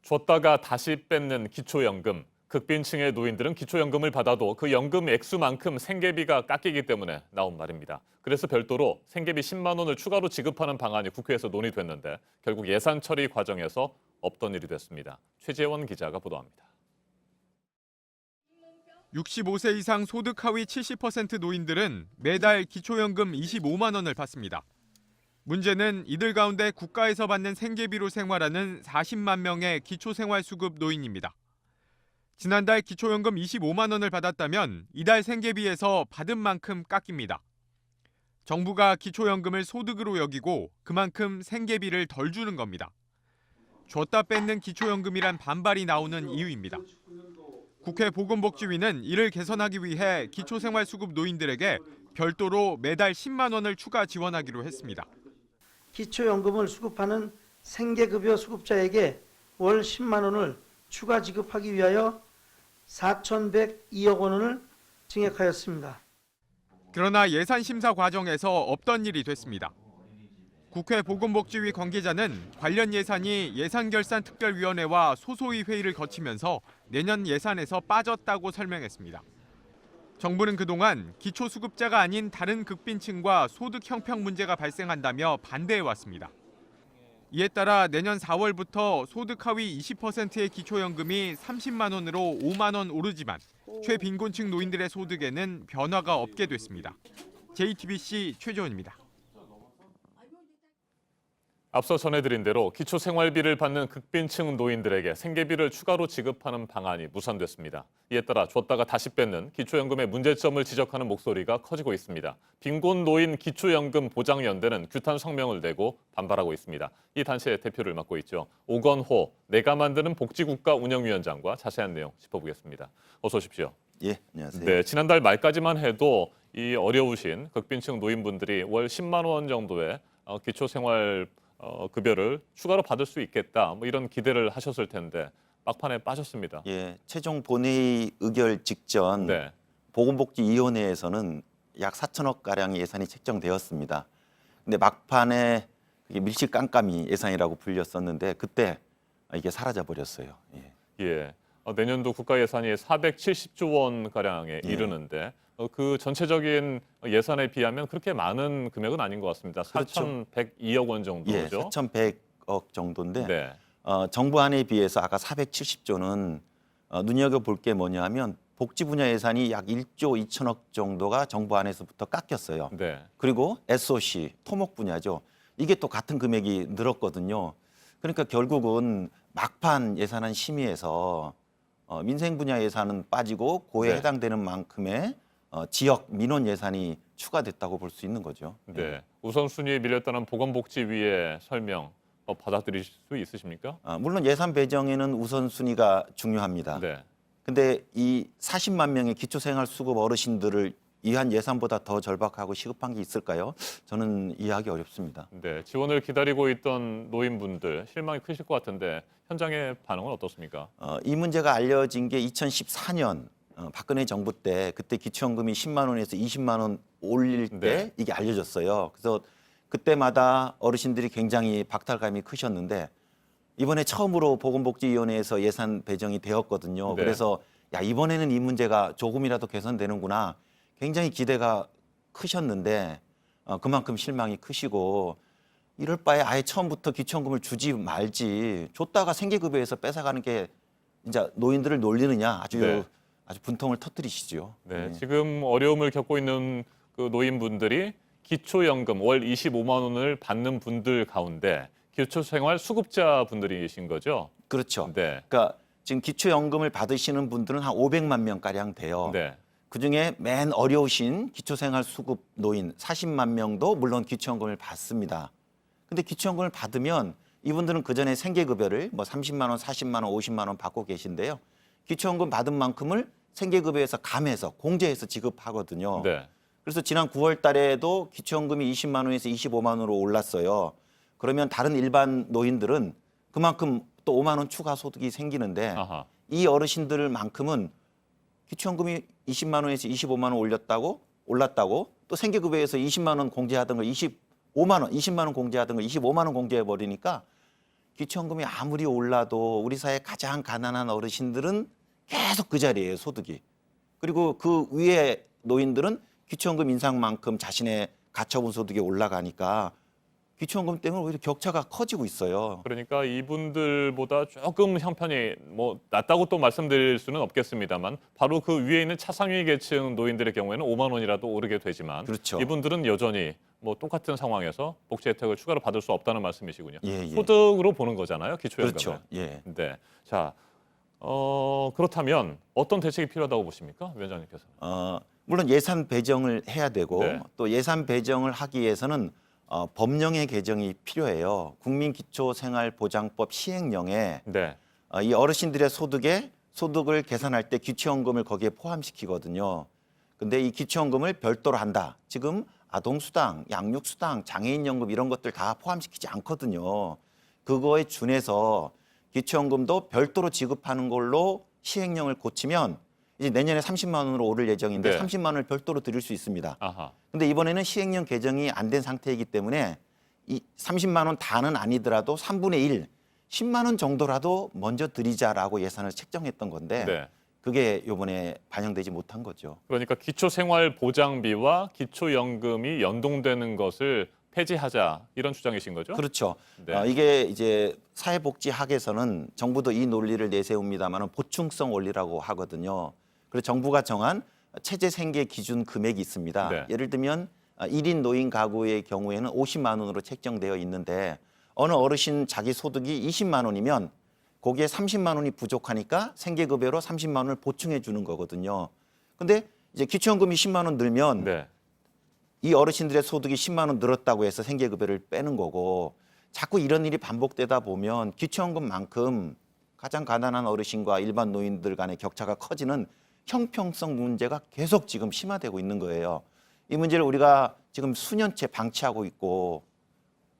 [SPEAKER 1] 줬다가 다시 뺏는 기초연금. 극빈층의 노인들은 기초연금을 받아도 그 연금 액수만큼 생계비가 깎이기 때문에 나온 말입니다. 그래서 별도로 생계비 10만 원을 추가로 지급하는 방안이 국회에서 논의됐는데 결국 예산 처리 과정에서 없던 일이 됐습니다. 최재원 기자가 보도합니다.
[SPEAKER 11] 65세 이상 소득 하위 70% 노인들은 매달 기초연금 25만 원을 받습니다. 문제는 이들 가운데 국가에서 받는 생계비로 생활하는 40만 명의 기초생활수급 노인입니다. 지난달 기초연금 25만 원을 받았다면 이달 생계비에서 받은 만큼 깎입니다. 정부가 기초연금을 소득으로 여기고 그만큼 생계비를 덜 주는 겁니다. 줬다 뺏는 기초연금이란 반발이 나오는 이유입니다. 국회 보건복지위는 이를 개선하기 위해 기초생활수급 노인들에게 별도로 매달 10만 원을 추가 지원하기로 했습니다.
[SPEAKER 12] 기초연금을 수급하는 생계급여 수급자에게 월 10만 원을 추가 지급하기 위하여 4,102억 원을 증액하였습니다.
[SPEAKER 11] 그러나 예산 심사 과정에서 없던 일이 됐습니다. 국회 보건복지위 관계자는 관련 예산이 예산결산특별위원회와 소소위 회의를 거치면서 내년 예산에서 빠졌다고 설명했습니다. 정부는 그동안 기초수급자가 아닌 다른 극빈층과 소득 형평 문제가 발생한다며 반대해왔습니다. 이에 따라 내년 4월부터 소득 하위 20%의 기초연금이 30만 원으로 5만 원 오르지만 최빈곤층 노인들의 소득에는 변화가 없게 됐습니다. JTBC 최조원입니다.
[SPEAKER 1] 앞서 전해드린 대로 기초생활비를 받는 극빈층 노인들에게 생계비를 추가로 지급하는 방안이 무산됐습니다. 이에 따라 줬다가 다시 뺏는 기초연금의 문제점을 지적하는 목소리가 커지고 있습니다. 빈곤노인 기초연금 보장연대는 규탄 성명을 내고 반발하고 있습니다. 이 단체의 대표를 맡고 있죠. 오건호 내가 만드는 복지국가 운영위원장과 자세한 내용 짚어보겠습니다. 어서 오십시오.
[SPEAKER 13] 예, 안녕하세요.
[SPEAKER 1] 네, 지난달 말까지만 해도 이 어려우신 극빈층 노인분들이 월 10만 원 정도의 기초생활 급여를 추가로 받을 수 있겠다, 뭐 이런 기대를 하셨을 텐데 막판에 빠졌습니다.
[SPEAKER 13] 예, 최종 본회의 의결 직전
[SPEAKER 1] 네.
[SPEAKER 13] 보건복지위원회에서는 약 4천억 가량의 예산이 책정되었습니다. 근데 막판에 그게 밀실깜깜이 예산이라고 불렸었는데 그때 이게 사라져 버렸어요.
[SPEAKER 1] 예, 내년도 국가 예산이 470조 원 가량에
[SPEAKER 13] 예.
[SPEAKER 1] 이르는데 그 전체적인 예산에 비하면 그렇게 많은 금액은 아닌 것 같습니다.
[SPEAKER 13] 그렇죠.
[SPEAKER 1] 4,102억 원 정도죠.
[SPEAKER 13] 예, 4,100억 정도인데
[SPEAKER 1] 네.
[SPEAKER 13] 정부 안에 비해서 아까 470조는 눈여겨볼 게 뭐냐 하면 복지 분야 예산이 약 1조 2천억 정도가 정부 안에서부터 깎였어요.
[SPEAKER 1] 네.
[SPEAKER 13] 그리고 SOC, 토목 분야죠. 이게 또 같은 금액이 늘었거든요. 그러니까 결국은 막판 예산안 심의에서 민생 분야 예산은 빠지고 그에
[SPEAKER 1] 네.
[SPEAKER 13] 해당되는 만큼의 지역 민원 예산이 추가됐다고 볼 수 있는 거죠.
[SPEAKER 1] 네. 우선순위에 밀렸다는 보건복지위의 설명 받아들이실 수 있으십니까?
[SPEAKER 13] 물론 예산 배정에는 우선순위가 중요합니다.
[SPEAKER 1] 네.
[SPEAKER 13] 근데 이 40만 명의 기초생활수급 어르신들을 위한 예산보다 더 절박하고 시급한 게 있을까요? 저는 이해하기 어렵습니다.
[SPEAKER 1] 네, 지원을 기다리고 있던 노인분들 실망이 크실 것 같은데 현장의 반응은 어떻습니까?
[SPEAKER 13] 이 문제가 알려진 게 2014년 박근혜 정부 때 그때 기초연금이 10만 원에서 20만 원 올릴 때
[SPEAKER 1] 네.
[SPEAKER 13] 이게 알려졌어요. 그래서 그때마다 어르신들이 굉장히 박탈감이 크셨는데 이번에 처음으로 보건복지위원회에서 예산 배정이 되었거든요.
[SPEAKER 1] 네.
[SPEAKER 13] 그래서 야 이번에는 이 문제가 조금이라도 개선되는구나. 굉장히 기대가 크셨는데 그만큼 실망이 크시고 이럴 바에 아예 처음부터 기초연금을 주지 말지 줬다가 생계급여에서 뺏어가는 게 진짜 노인들을 놀리느냐 아주
[SPEAKER 1] 네.
[SPEAKER 13] 아주 분통을 터뜨리시죠.
[SPEAKER 1] 네, 지금 어려움을 겪고 있는 그 노인분들이 기초연금 월 25만 원을 받는 분들 가운데 기초생활 수급자 분들이신 거죠?
[SPEAKER 13] 그렇죠.
[SPEAKER 1] 네.
[SPEAKER 13] 그러니까 지금 기초연금을 받으시는 분들은 한 500만 명 가량 돼요.
[SPEAKER 1] 네.
[SPEAKER 13] 그중에 맨 어려우신 기초생활 수급 노인 40만 명도 물론 기초연금을 받습니다. 근데 기초연금을 받으면 이분들은 그전에 생계급여를 뭐 30만 원, 40만 원, 50만 원 받고 계신데요. 기초연금 받은 만큼을 생계급여에서 감해서 공제해서 지급하거든요.
[SPEAKER 1] 네.
[SPEAKER 13] 그래서 지난 9월 달에도 기초연금이 20만 원에서 25만 원으로 올랐어요. 그러면 다른 일반 노인들은 그만큼 또 5만 원 추가 소득이 생기는데
[SPEAKER 1] 아하.
[SPEAKER 13] 이 어르신들만큼은 기초연금이 20만 원에서 25만 원 올랐다고 또 생계급여에서 20만 원 공제하던 걸 25만 원, 20만 원 공제하던 걸 25만 원 공제해 버리니까 기초연금이 아무리 올라도 우리 사회 가장 가난한 어르신들은 계속 그 자리예요, 소득이. 그리고 그 위에 노인들은 기초연금 인상만큼 자신의 가처분 소득이 올라가니까 기초연금 때문에 오히려 격차가 커지고 있어요.
[SPEAKER 1] 그러니까 이분들보다 조금 형편이 뭐 낮다고 또 말씀드릴 수는 없겠습니다만 바로 그 위에 있는 차상위 계층 노인들의 경우에는 5만 원이라도 오르게 되지만
[SPEAKER 13] 그렇죠.
[SPEAKER 1] 이분들은 여전히 뭐 똑같은 상황에서 복지 혜택을 추가로 받을 수 없다는 말씀이시군요.
[SPEAKER 13] 예, 예.
[SPEAKER 1] 소득으로 보는 거잖아요, 기초연금을.
[SPEAKER 13] 그렇죠. 예.
[SPEAKER 1] 네. 자, 그렇다면 어떤 대책이 필요하다고 보십니까, 위원장님께서는?
[SPEAKER 13] 물론 예산 배정을 해야 되고
[SPEAKER 1] 네.
[SPEAKER 13] 또 예산 배정을 하기 위해서는 법령의 개정이 필요해요. 국민기초생활보장법 시행령에
[SPEAKER 1] 네.
[SPEAKER 13] 이 어르신들의 소득을 계산할 때 기초연금을 거기에 포함시키거든요. 근데 이 기초연금을 별도로 한다. 지금 아동수당, 양육수당, 장애인연금 이런 것들 다 포함시키지 않거든요. 그거에 준해서 기초연금도 별도로 지급하는 걸로 시행령을 고치면 이제 내년에 30만 원으로 오를 예정인데
[SPEAKER 1] 네.
[SPEAKER 13] 30만 원을 별도로 드릴 수 있습니다.
[SPEAKER 1] 아하.
[SPEAKER 13] 근데 이번에는 시행령 개정이 안 된 상태이기 때문에 이 30만 원 다는 아니더라도 3분의 1, 10만 원 정도라도 먼저 드리자라고 예산을 책정했던 건데
[SPEAKER 1] 네.
[SPEAKER 13] 그게 이번에 반영되지 못한 거죠.
[SPEAKER 1] 그러니까 기초생활보장비와 기초연금이 연동되는 것을 폐지하자 이런 주장이신 거죠?
[SPEAKER 13] 그렇죠.
[SPEAKER 1] 네.
[SPEAKER 13] 이게 이제 사회복지학에서는 정부도 이 논리를 내세웁니다만 보충성 원리라고 하거든요. 그래서 정부가 정한 체제 생계 기준 금액이 있습니다.
[SPEAKER 1] 네.
[SPEAKER 13] 예를 들면 1인 노인 가구의 경우에는 50만 원으로 책정되어 있는데 어느 어르신 자기 소득이 20만 원이면 거기에 30만 원이 부족하니까 생계급여로 30만 원을 보충해 주는 거거든요. 근데 이제 기초연금이 10만 원 늘면
[SPEAKER 1] 네.
[SPEAKER 13] 이 어르신들의 소득이 10만 원 늘었다고 해서 생계급여를 빼는 거고 자꾸 이런 일이 반복되다 보면 기초연금만큼 가장 가난한 어르신과 일반 노인들 간의 격차가 커지는 형평성 문제가 계속 지금 심화되고 있는 거예요. 이 문제를 우리가 지금 수년째 방치하고 있고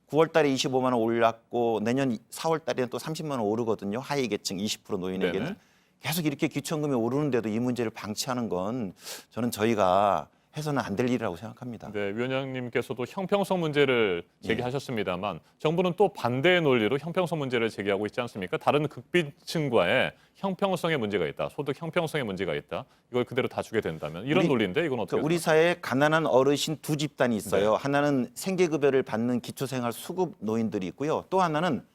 [SPEAKER 13] 9월 달에 25만 원 올랐고 내년 4월 달에는 또 30만 원 오르거든요. 하위 계층 20% 노인에게는.
[SPEAKER 1] 네네.
[SPEAKER 13] 계속 이렇게 기초연금이 오르는데도 이 문제를 방치하는 건 저는 저희가 해서는 안 될 일이라고 생각합니다.
[SPEAKER 1] 네, 위원장님께서도 형평성 문제를 제기하셨습니다만 정부는 또 반대의 논리로 형평성 문제를 제기하고 있지 않습니까? 다른 극빈층과의 형평성의 문제가 있다. 소득 형평성의 문제가 있다. 이걸 그대로 다 주게 된다면 이런 논리인데 이건 어떻게
[SPEAKER 13] 우리 사회에 가난한 어르신 두 집단이 있어요. 하나는 생계급여를 받는 기초생활 수급 노인들이 있고요. 또 하나는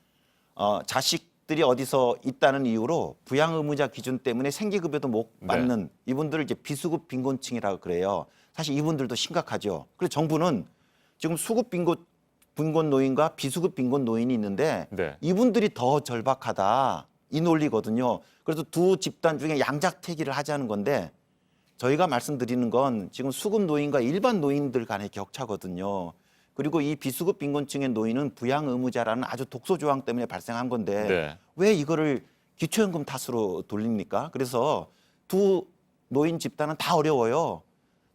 [SPEAKER 13] 자식들이 어디서 있다는 이유로 부양 의무자 기준 때문에 생계급여도 못 받는 이분들을 이제 비수급 빈곤층이라고 그래요. 사실 이분들도 심각하죠. 그래서 정부는 지금 수급 빈곤 노인과 비수급 빈곤 노인이 있는데 이분들이 더 절박하다. 이 논리거든요. 그래서 두 집단 중에 양자택일을 하자는 건데 저희가 말씀드리는 건 지금 수급 노인과 일반 노인들 간의 격차거든요. 그리고 이 비수급 빈곤층의 노인은 부양 의무자라는 아주 독소 조항 때문에 발생한 건데 왜 이거를 기초연금 탓으로 돌립니까? 그래서 두 노인 집단은 다 어려워요.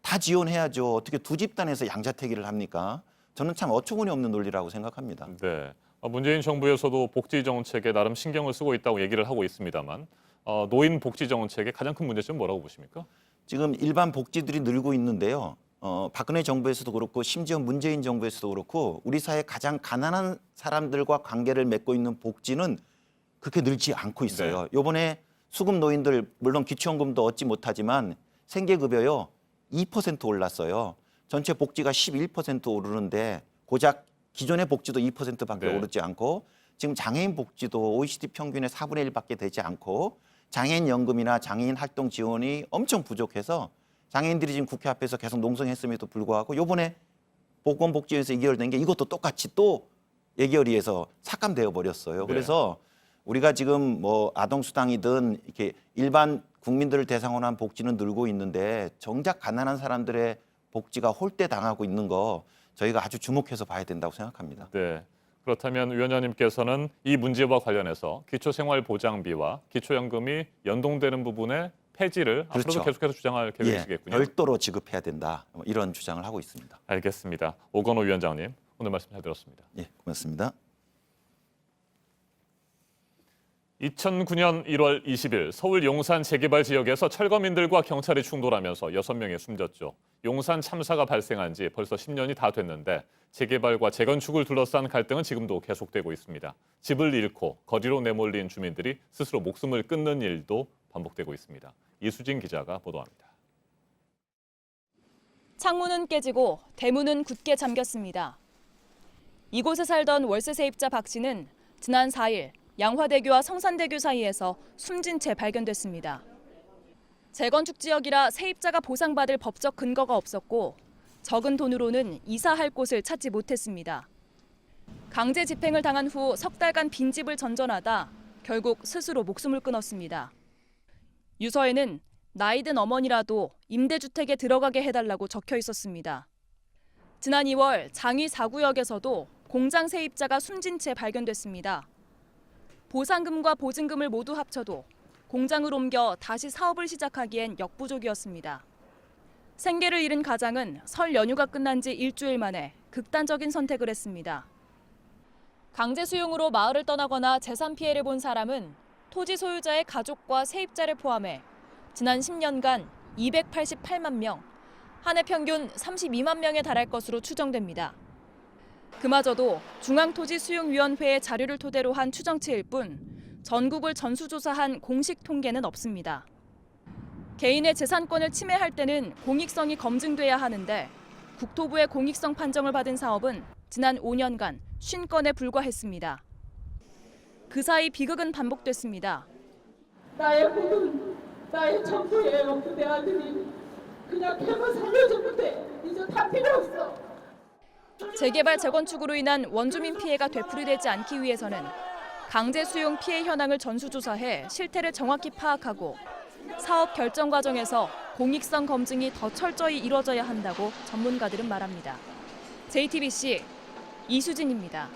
[SPEAKER 13] 다 지원해야죠. 어떻게 두 집단에서 양자택일을 합니까? 저는 참 어처구니 없는 논리라고 생각합니다.
[SPEAKER 1] 네. 문재인 정부에서도 복지 정책에 나름 신경을 쓰고 있다고 얘기를 하고 있습니다만 노인 복지 정책의 가장 큰 문제점은 뭐라고 보십니까?
[SPEAKER 13] 지금 일반 복지들이 늘고 있는데요. 박근혜 정부에서도 그렇고 심지어 문재인 정부에서도 그렇고 우리 사회 가장 가난한 사람들과 관계를 맺고 있는 복지는 그렇게 늘지 않고 있어요. 이번에 수급 노인들 물론 기초연금도 얻지 못하지만 생계급여요 2% 올랐어요. 전체 복지가 11% 오르는데 고작 기존의 복지도 2%밖에 오르지 않고 지금 장애인 복지도 OECD 평균의 4분의 1밖에 되지 않고 장애인 연금이나 장애인 활동 지원이 엄청 부족해서 장애인들이 지금 국회 앞에서 계속 농성했음에도 불구하고 이번에 보건복지위에서 의결된 게 이것도 똑같이 또 예결위에서 삭감되어 버렸어요. 그래서 우리가 지금 뭐 아동수당이든 이렇게 일반 국민들을 대상으로 한 복지는 늘고 있는데 정작 가난한 사람들의 복지가 홀대당하고 있는 거 저희가 아주 주목해서 봐야 된다고 생각합니다.
[SPEAKER 1] 네. 그렇다면 위원장님께서는 이 문제와 관련해서 기초생활보장비와 기초연금이 연동되는 부분의 폐지를 앞으로도 계속해서 주장할 계획이시겠군요.
[SPEAKER 13] 별도로 지급해야 된다. 이런 주장을 하고 있습니다.
[SPEAKER 1] 알겠습니다. 오건호 위원장님 오늘 말씀 잘 들었습니다.
[SPEAKER 13] 예, 고맙습니다.
[SPEAKER 1] 2009년 1월 20일 서울 용산 재개발 지역에서 철거민들과 경찰이 충돌하면서 6명이 숨졌죠. 용산 참사가 발생한 지 벌써 10년이 다 됐는데 재개발과 재건축을 둘러싼 갈등은 지금도 계속되고 있습니다. 집을 잃고 거리로 내몰린 주민들이 스스로 목숨을 끊는 일도 반복되고 있습니다. 이수진 기자가 보도합니다.
[SPEAKER 22] 창문은 깨지고 대문은 굳게 잠겼습니다. 이곳에 살던 월세 세입자 박 씨는 지난 4일 양화대교와 성산대교 사이에서 숨진 채 발견됐습니다. 재건축 지역이라 세입자가 보상받을 법적 근거가 없었고 적은 돈으로는 이사할 곳을 찾지 못했습니다. 강제 집행을 당한 후 석 달간 빈집을 전전하다 결국 스스로 목숨을 끊었습니다. 유서에는 나이든 어머니라도 임대주택에 들어가게 해달라고 적혀 있었습니다. 지난 2월 장위 4구역에서도 공장 세입자가 숨진 채 발견됐습니다. 보상금과 보증금을 모두 합쳐도 공장을 옮겨 다시 사업을 시작하기엔 역부족이었습니다. 생계를 잃은 가장은 설 연휴가 끝난 지 일주일 만에 극단적인 선택을 했습니다. 강제 수용으로 마을을 떠나거나 재산 피해를 본 사람은 토지 소유자의 가족과 세입자를 포함해 지난 10년간 288만 명, 한 해 평균 32만 명에 달할 것으로 추정됩니다. 그마저도 중앙토지수용위원회의 자료를 토대로 한 추정치일 뿐 전국을 전수조사한 공식 통계는 없습니다. 개인의 재산권을 침해할 때는 공익성이 검증돼야 하는데 국토부의 공익성 판정을 받은 사업은 지난 5년간 50건에 불과했습니다. 그 사이 비극은 반복됐습니다.
[SPEAKER 3] 나의 꿈은 나의 청소예요. 그 내 아들이 그냥 개만 살려줬는데 이제 다 필요 없어.
[SPEAKER 22] 재개발 재건축으로 인한 원주민 피해가 되풀이되지 않기 위해서는 강제 수용 피해 현황을 전수조사해 실태를 정확히 파악하고 사업 결정 과정에서 공익성 검증이 더 철저히 이루어져야 한다고 전문가들은 말합니다. JTBC 이수진입니다.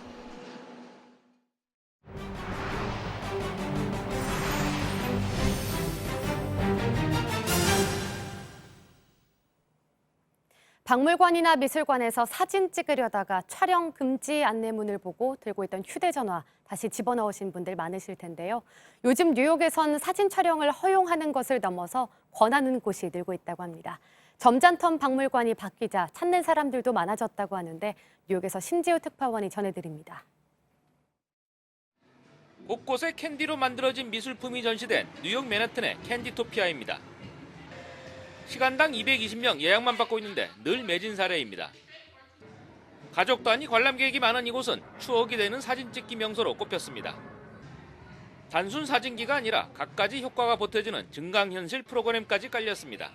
[SPEAKER 18] 박물관이나 미술관에서 사진 찍으려다가 촬영 금지 안내문을 보고 들고 있던 휴대전화 다시 집어넣으신 분들 많으실 텐데요. 요즘 뉴욕에선 사진 촬영을 허용하는 것을 넘어서 권하는 곳이 늘고 있다고 합니다. 점잔텀 박물관이 바뀌자 찾는 사람들도 많아졌다고 하는데 뉴욕에서 심지우 특파원이 전해드립니다.
[SPEAKER 14] 곳곳에 캔디로 만들어진 미술품이 전시된 뉴욕 맨해튼의 캔디토피아입니다. 시간당 220명 예약만 받고 있는데 늘 매진 사례입니다. 가족 단위 관람객이 많은 이곳은 추억이 되는 사진 찍기 명소로 꼽혔습니다. 단순 사진기가 아니라 갖가지 효과가 보태주는 증강현실 프로그램까지 깔렸습니다.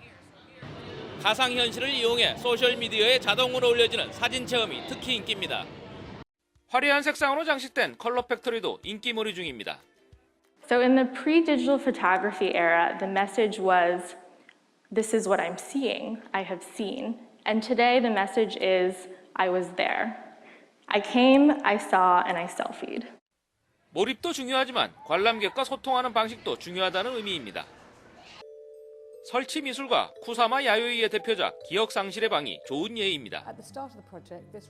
[SPEAKER 14] 가상현실을 이용해 소셜미디어에 자동으로 올려지는 사진 체험이 특히 인기입니다. 화려한 색상으로 장식된 컬러 팩토리도 인기몰이 중입니다.
[SPEAKER 15] So in the pre-digital photography era, the message was, this is what I'm seeing, I have seen. And today the message is, I was there. I came, I saw, and I selfied.
[SPEAKER 14] 몰입도 중요하지만 관람객과 소통하는 방식도 중요하다는 의미입니다. 설치 미술과 쿠사마 야요이의 대표작 기억상실의 방이 좋은 예입니다.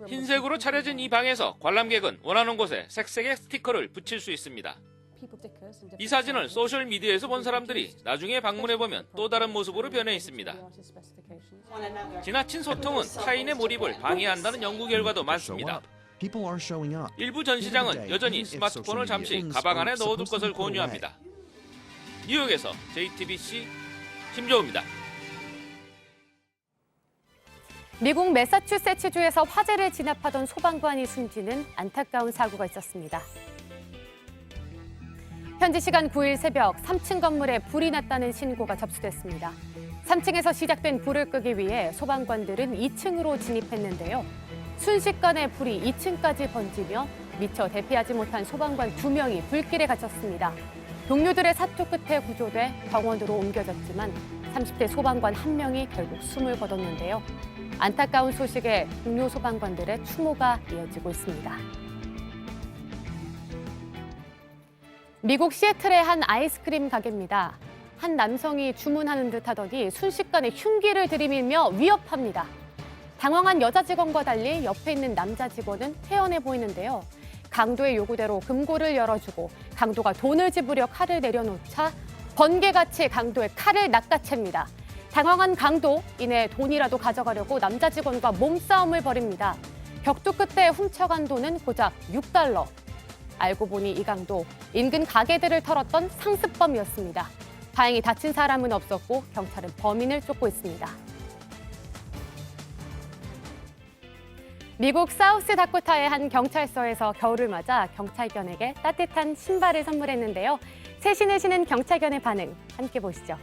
[SPEAKER 14] 흰색으로 차려진 이 방에서 관람객은 원하는 곳에 색색의 스티커를 붙일 수 있습니다. 이 사진을 소셜미디어에서 본 사람들이 나중에 방문해보면 또 다른 모습으로 변해 있습니다. 지나친 소통은 타인의 몰입을 방해한다는 연구 결과도 많습니다. 일부 전시장은 여전히 스마트폰을 잠시 가방 안에 넣어둘 것을 권유합니다. 뉴욕에서 JTBC 심조우입니다.
[SPEAKER 18] 미국 매사추세츠주에서 화재를 진압하던 소방관이 숨지는 안타까운 사고가 있었습니다. 현지 시간 9일 새벽 3층 건물에 불이 났다는 신고가 접수됐습니다. 3층에서 시작된 불을 끄기 위해 소방관들은 2층으로 진입했는데요. 순식간에 불이 2층까지 번지며 미처 대피하지 못한 소방관 2명이 불길에 갇혔습니다. 동료들의 사투 끝에 구조돼 병원으로 옮겨졌지만 30대 소방관 1명이 결국 숨을 거뒀는데요. 안타까운 소식에 동료 소방관들의 추모가 이어지고 있습니다. 미국 시애틀의 한 아이스크림 가게입니다. 한 남성이 주문하는 듯 하더니 순식간에 흉기를 들이밀며 위협합니다. 당황한 여자 직원과 달리 옆에 있는 남자 직원은 태연해 보이는데요. 강도의 요구대로 금고를 열어주고 강도가 돈을 지불려 칼을 내려놓자 번개같이 강도의 칼을 낚아챕니다. 당황한 강도, 이내 돈이라도 가져가려고 남자 직원과 몸싸움을 벌입니다. 격투 끝에 훔쳐간 돈은 고작 $6. 알고 보니 이 강도 인근 가게들을 털었던 상습범이었습니다. 다행히 다친 사람은 없었고 경찰은 범인을 쫓고 있습니다. 미국 사우스다코타의 한 경찰서에서 겨울을 맞아 경찰견에게 따뜻한 신발을 선물했는데요. 새 신을 신은 경찰견의 반응 함께 보시죠.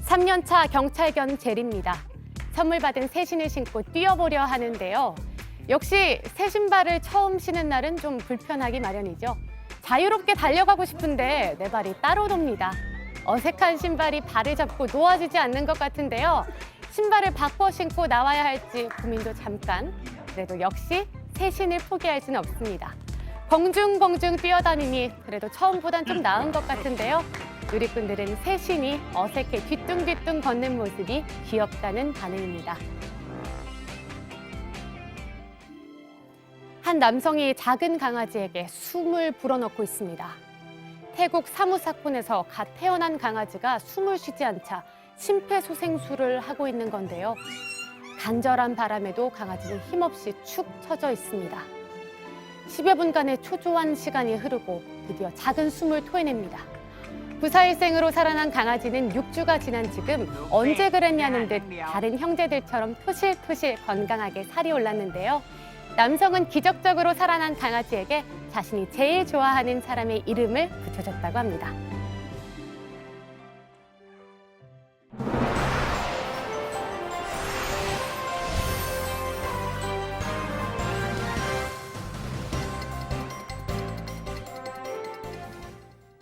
[SPEAKER 18] 3년차 경찰견 젤입니다. 선물 받은 새 신을 신고 뛰어보려 하는데요. 역시 새 신발을 처음 신은 날은 좀 불편하기 마련이죠. 자유롭게 달려가고 싶은데 내 발이 따로 돕니다. 어색한 신발이 발을 잡고 놓아지지 않는 것 같은데요. 신발을 바꿔 신고 나와야 할지 고민도 잠깐. 그래도 역시 새 신을 포기할 수는 없습니다. 공중공중 뛰어다니니 그래도 처음보단 좀 나은 것 같은데요. 누리꾼들은 새 신이 어색해 뒤뚱뒤뚱 걷는 모습이 귀엽다는 반응입니다. 한 남성이 작은 강아지에게 숨을 불어넣고 있습니다. 태국 사무 사건에서 갓 태어난 강아지가 숨을 쉬지 않자 심폐소생술을 하고 있는 건데요. 간절한 바람에도 강아지는 힘없이 축 처져 있습니다. 10여 분간의 초조한 시간이 흐르고 드디어 작은 숨을 토해냅니다. 구사일생으로 살아난 강아지는 6주가 지난 지금 언제 그랬냐는 듯 다른 형제들처럼 토실토실 건강하게 살이 올랐는데요. 남성은 기적적으로 살아난 강아지에게 자신이 제일 좋아하는 사람의 이름을 붙여줬다고 합니다.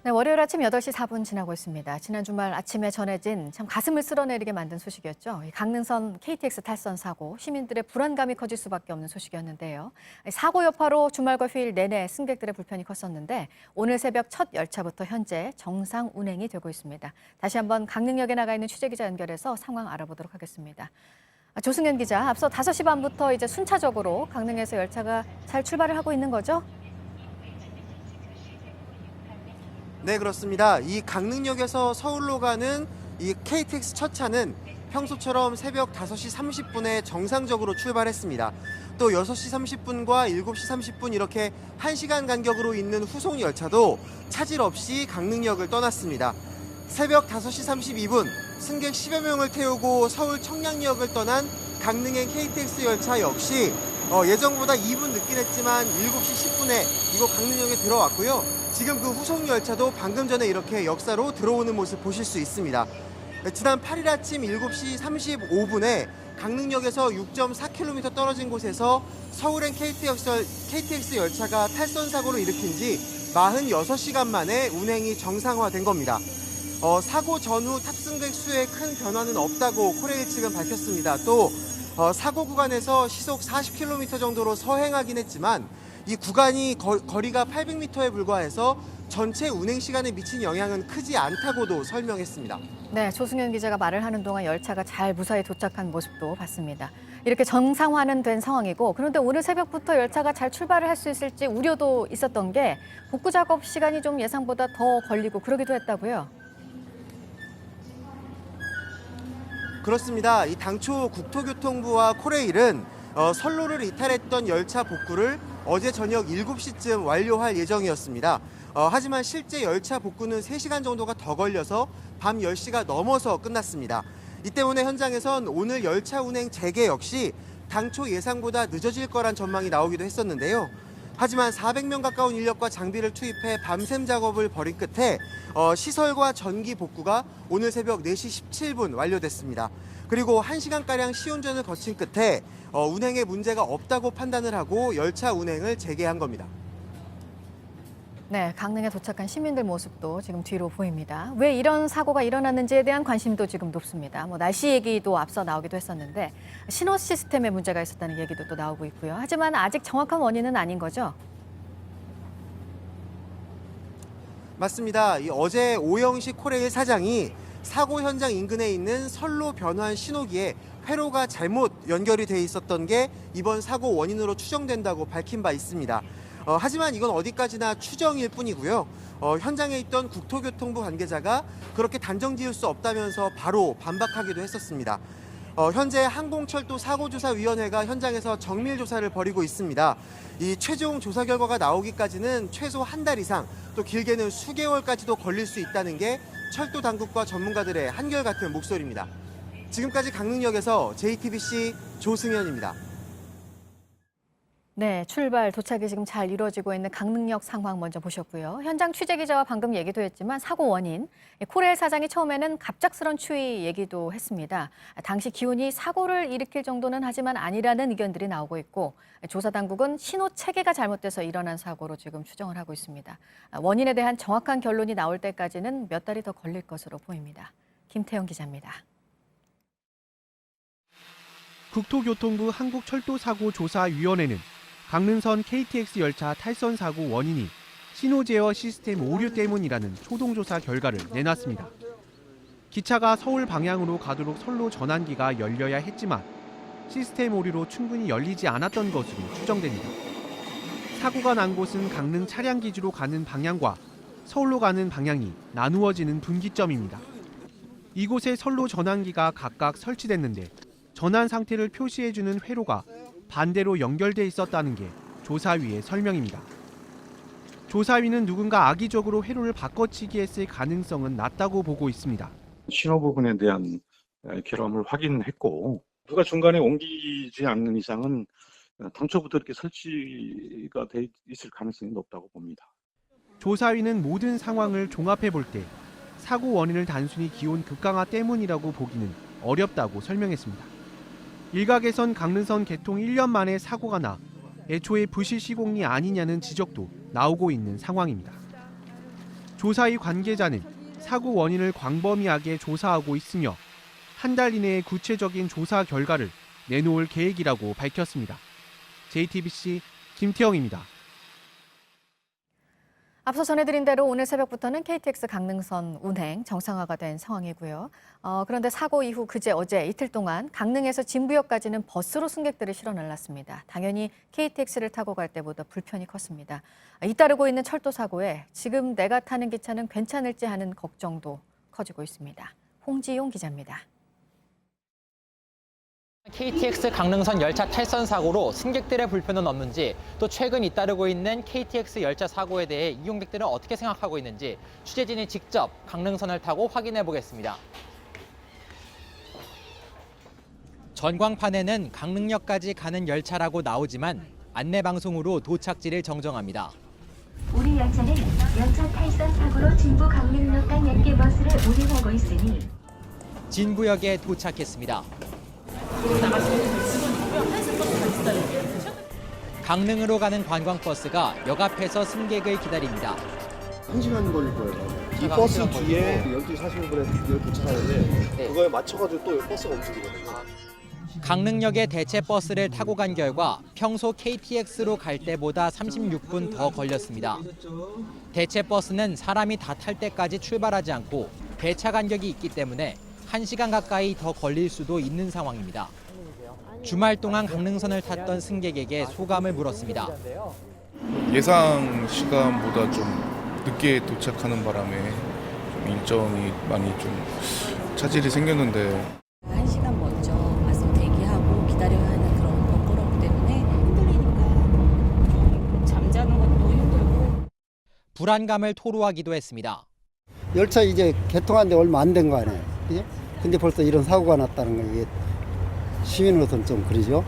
[SPEAKER 2] 네, 월요일 아침 8시 4분 지나고 있습니다. 지난 주말 아침에 전해진 참 가슴을 쓸어내리게 만든 소식이었죠. 강릉선 KTX 탈선 사고, 시민들의 불안감이 커질 수밖에 없는 소식이었는데요. 사고 여파로 주말과 휴일 내내 승객들의 불편이 컸었는데 오늘 새벽 첫 열차부터 현재 정상 운행이 되고 있습니다. 다시 한번 강릉역에 나가 있는 취재기자 연결해서 상황 알아보도록 하겠습니다. 조승현 기자, 앞서 5시 반부터 이제 순차적으로 강릉에서 열차가 잘 출발을 하고 있는 거죠?
[SPEAKER 5] 네, 그렇습니다. 이 강릉역에서 서울로 가는 이 KTX 첫 차는 평소처럼 새벽 5시 30분에 정상적으로 출발했습니다. 또 6시 30분과 7시 30분 이렇게 1시간 간격으로 있는 후속 열차도 차질 없이 강릉역을 떠났습니다. 새벽 5시 32분 승객 10여 명을 태우고 서울 청량역을 떠난 강릉행 KTX 열차 역시 예정보다 2분 늦긴 했지만 7시 10분에 이곳 강릉역에 들어왔고요. 지금 그 후속 열차도 방금 전에 이렇게 역사로 들어오는 모습 보실 수 있습니다. 지난 8일 아침 7시 35분에 강릉역에서 6.4km 떨어진 곳에서 서울행 KTX 열차가 탈선 사고를 일으킨 지 46시간 만에 운행이 정상화된 겁니다. 사고 전후 탑승객 수에 큰 변화는 없다고 코레일 측은 밝혔습니다. 또 사고 구간에서 시속 40km 정도로 서행하긴 했지만 이 구간이 거리가 800m에 불과해서 전체 운행 시간에 미친 영향은 크지 않다고도 설명했습니다.
[SPEAKER 2] 네, 조승현 기자가 말을 하는 동안 열차가 잘 무사히 도착한 모습도 봤습니다. 이렇게 정상화는 된 상황이고, 그런데 오늘 새벽부터 열차가 잘 출발을 할 수 있을지 우려도 있었던 게 복구 작업 시간이 좀 예상보다 더 걸리고 그러기도 했다고요.
[SPEAKER 5] 그렇습니다. 이 당초 국토교통부와 코레일은 선로를 이탈했던 열차 복구를 어제 저녁 7시쯤 완료할 예정이었습니다. 하지만 실제 열차 복구는 3시간 정도가 더 걸려서 밤 10시가 넘어서 끝났습니다. 이 때문에 현장에선 오늘 열차 운행 재개 역시 당초 예상보다 늦어질 거란 전망이 나오기도 했었는데요. 하지만 400명 가까운 인력과 장비를 투입해 밤샘 작업을 벌인 끝에 시설과 전기 복구가 오늘 새벽 4시 17분 완료됐습니다. 그리고 1시간가량 시운전을 거친 끝에 운행에 문제가 없다고 판단을 하고 열차 운행을 재개한 겁니다.
[SPEAKER 2] 네, 강릉에 도착한 시민들 모습도 지금 뒤로 보입니다. 왜 이런 사고가 일어났는지에 대한 관심도 지금 높습니다. 날씨 얘기도 앞서 나오기도 했었는데 신호 시스템에 문제가 있었다는 얘기도 또 나오고 있고요. 하지만 아직 정확한 원인은 아닌 거죠?
[SPEAKER 5] 맞습니다. 어제 오영식 코레일 사장이 사고 현장 인근에 있는 선로 변환 신호기에 회로가 잘못 연결이 돼 있었던 게 이번 사고 원인으로 추정된다고 밝힌 바 있습니다. 하지만 이건 어디까지나 추정일 뿐이고요. 현장에 있던 국토교통부 관계자가 그렇게 단정 지을 수 없다면서 바로 반박하기도 했었습니다. 현재 항공철도사고조사위원회가 현장에서 정밀 조사를 벌이고 있습니다. 이 최종 조사 결과가 나오기까지는 최소 한 달 이상, 또 길게는 수개월까지도 걸릴 수 있다는 게 철도 당국과 전문가들의 한결같은 목소리입니다. 지금까지 강릉역에서 JTBC 조승현입니다.
[SPEAKER 2] 네, 출발, 도착이 지금 잘 이루어지고 있는 강릉역 상황 먼저 보셨고요. 현장 취재 기자와 방금 얘기도 했지만 사고 원인, 코레일 사장이 처음에는 갑작스런 추위 얘기도 했습니다. 당시 기온이 사고를 일으킬 정도는 하지만 아니라는 의견들이 나오고 있고, 조사 당국은 신호 체계가 잘못돼서 일어난 사고로 지금 추정을 하고 있습니다. 원인에 대한 정확한 결론이 나올 때까지는 몇 달이 더 걸릴 것으로 보입니다. 김태영 기자입니다.
[SPEAKER 16] 국토교통부 한국철도사고조사위원회는 강릉선 KTX 열차 탈선 사고 원인이 신호 제어 시스템 오류 때문이라는 초동조사 결과를 내놨습니다. 기차가 서울 방향으로 가도록 선로 전환기가 열려야 했지만 시스템 오류로 충분히 열리지 않았던 것으로 추정됩니다. 사고가 난 곳은 강릉 차량기지로 가는 방향과 서울로 가는 방향이 나누어지는 분기점입니다. 이곳에 선로 전환기가 각각 설치됐는데 전환 상태를 표시해주는 회로가 반대로 연결돼 있었다는 게 조사위의 설명입니다. 조사위는 누군가 악의적으로 회로를 바꿔치기 했을 가능성은 낮다고 보고 있습니다.
[SPEAKER 4] 신호 부분에 대한 결함을 확인했고 누가 중간에 옮기지 않는 이상은 당초부터 이렇게 설치가 돼 있을 가능성이 높다고 봅니다.
[SPEAKER 16] 조사위는 모든 상황을 종합해 볼 때 사고 원인을 단순히 기온 급강하 때문이라고 보기는 어렵다고 설명했습니다. 일각에선 강릉선 개통 1년 만에 사고가 나 애초에 부실 시공이 아니냐는 지적도 나오고 있는 상황입니다. 조사위 관계자는 사고 원인을 광범위하게 조사하고 있으며 한 달 이내에 구체적인 조사 결과를 내놓을 계획이라고 밝혔습니다. JTBC 김태영입니다.
[SPEAKER 2] 앞서 전해드린 대로 오늘 새벽부터는 KTX 강릉선 운행 정상화가 된 상황이고요. 그런데 사고 이후 어제 이틀 동안 강릉에서 진부역까지는 버스로 승객들을 실어 날랐습니다. 당연히 KTX를 타고 갈 때보다 불편이 컸습니다. 잇따르고 있는 철도 사고에 지금 내가 타는 기차는 괜찮을지 하는 걱정도 커지고 있습니다. 홍지용 기자입니다.
[SPEAKER 8] KTX 강릉선 열차 탈선 사고로 승객들의 불편은 없는지, 또 최근 잇따르고 있는 KTX 열차 사고에 대해 이용객들은 어떻게 생각하고 있는지 취재진이 직접 강릉선을 타고 확인해 보겠습니다. 전광판에는 강릉역까지 가는 열차라고 나오지만 안내 방송으로 도착지를 정정합니다.
[SPEAKER 19] 우리 열차는 열차 탈선 사고로 진부 강릉역 간 연계버스를 운행하고 있으니
[SPEAKER 8] 진부역에 도착했습니다. 강릉으로 가는 관광버스가 역 앞에서 승객을 기다립니다.
[SPEAKER 20] 1시간 걸릴 거예요. 이 버스 뒤에 12시 45분에 도착하는데 그거에 맞춰가지고 또 버스가 움직이거든요.
[SPEAKER 8] 강릉역에 대체 버스를 타고 간 결과 평소 KTX로 갈 때보다 36분 더 걸렸습니다. 대체 버스는 사람이 다 탈 때까지 출발하지 않고 배차 간격이 있기 때문에 1시간 가까이 더 걸릴 수도 있는 상황입니다. 주말 동안 강릉선을 탔던 승객에게 소감을 물었습니다.
[SPEAKER 21] 예상 시간보다 좀 늦게 도착하는 바람에 좀 일정이 많이 좀 차질이 생겼는데
[SPEAKER 23] 1시간 먼저 와서 대기하고 기다려야 하는 그런 번거로움 때문에 힘들리니까 좀 잠자는 것도 힘들고
[SPEAKER 8] 불안감을 토로하기도 했습니다.
[SPEAKER 24] 열차 이제 개통한 지 얼마 안 된 거 아니에요. 그죠? 근데 벌써 이런 사고가 났다는 건 이게 시민으로서는 좀 그러죠.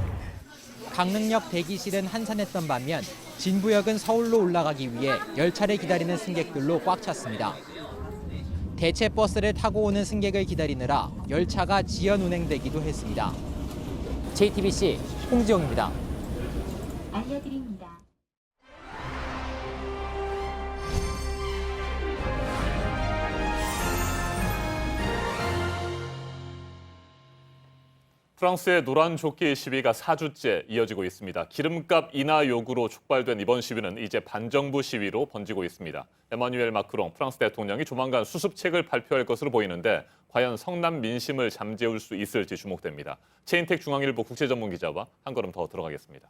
[SPEAKER 8] 강릉역 대기실은 한산했던 반면 진부역은 서울로 올라가기 위해 열차를 기다리는 승객들로 꽉 찼습니다. 대체 버스를 타고 오는 승객을 기다리느라 열차가 지연 운행되기도 했습니다. JTBC 홍지영입니다.
[SPEAKER 19] 알려드립니다.
[SPEAKER 1] 프랑스의 노란 조끼 시위가 4주째 이어지고 있습니다. 기름값 인하 요구로 촉발된 이번 시위는 이제 반정부 시위로 번지고 있습니다. 에마뉴엘 마크롱 프랑스 대통령이 조만간 수습책을 발표할 것으로 보이는데 과연 성남 민심을 잠재울 수 있을지 주목됩니다. 최인택 중앙일보 국제전문기자와 한 걸음 더 들어가겠습니다.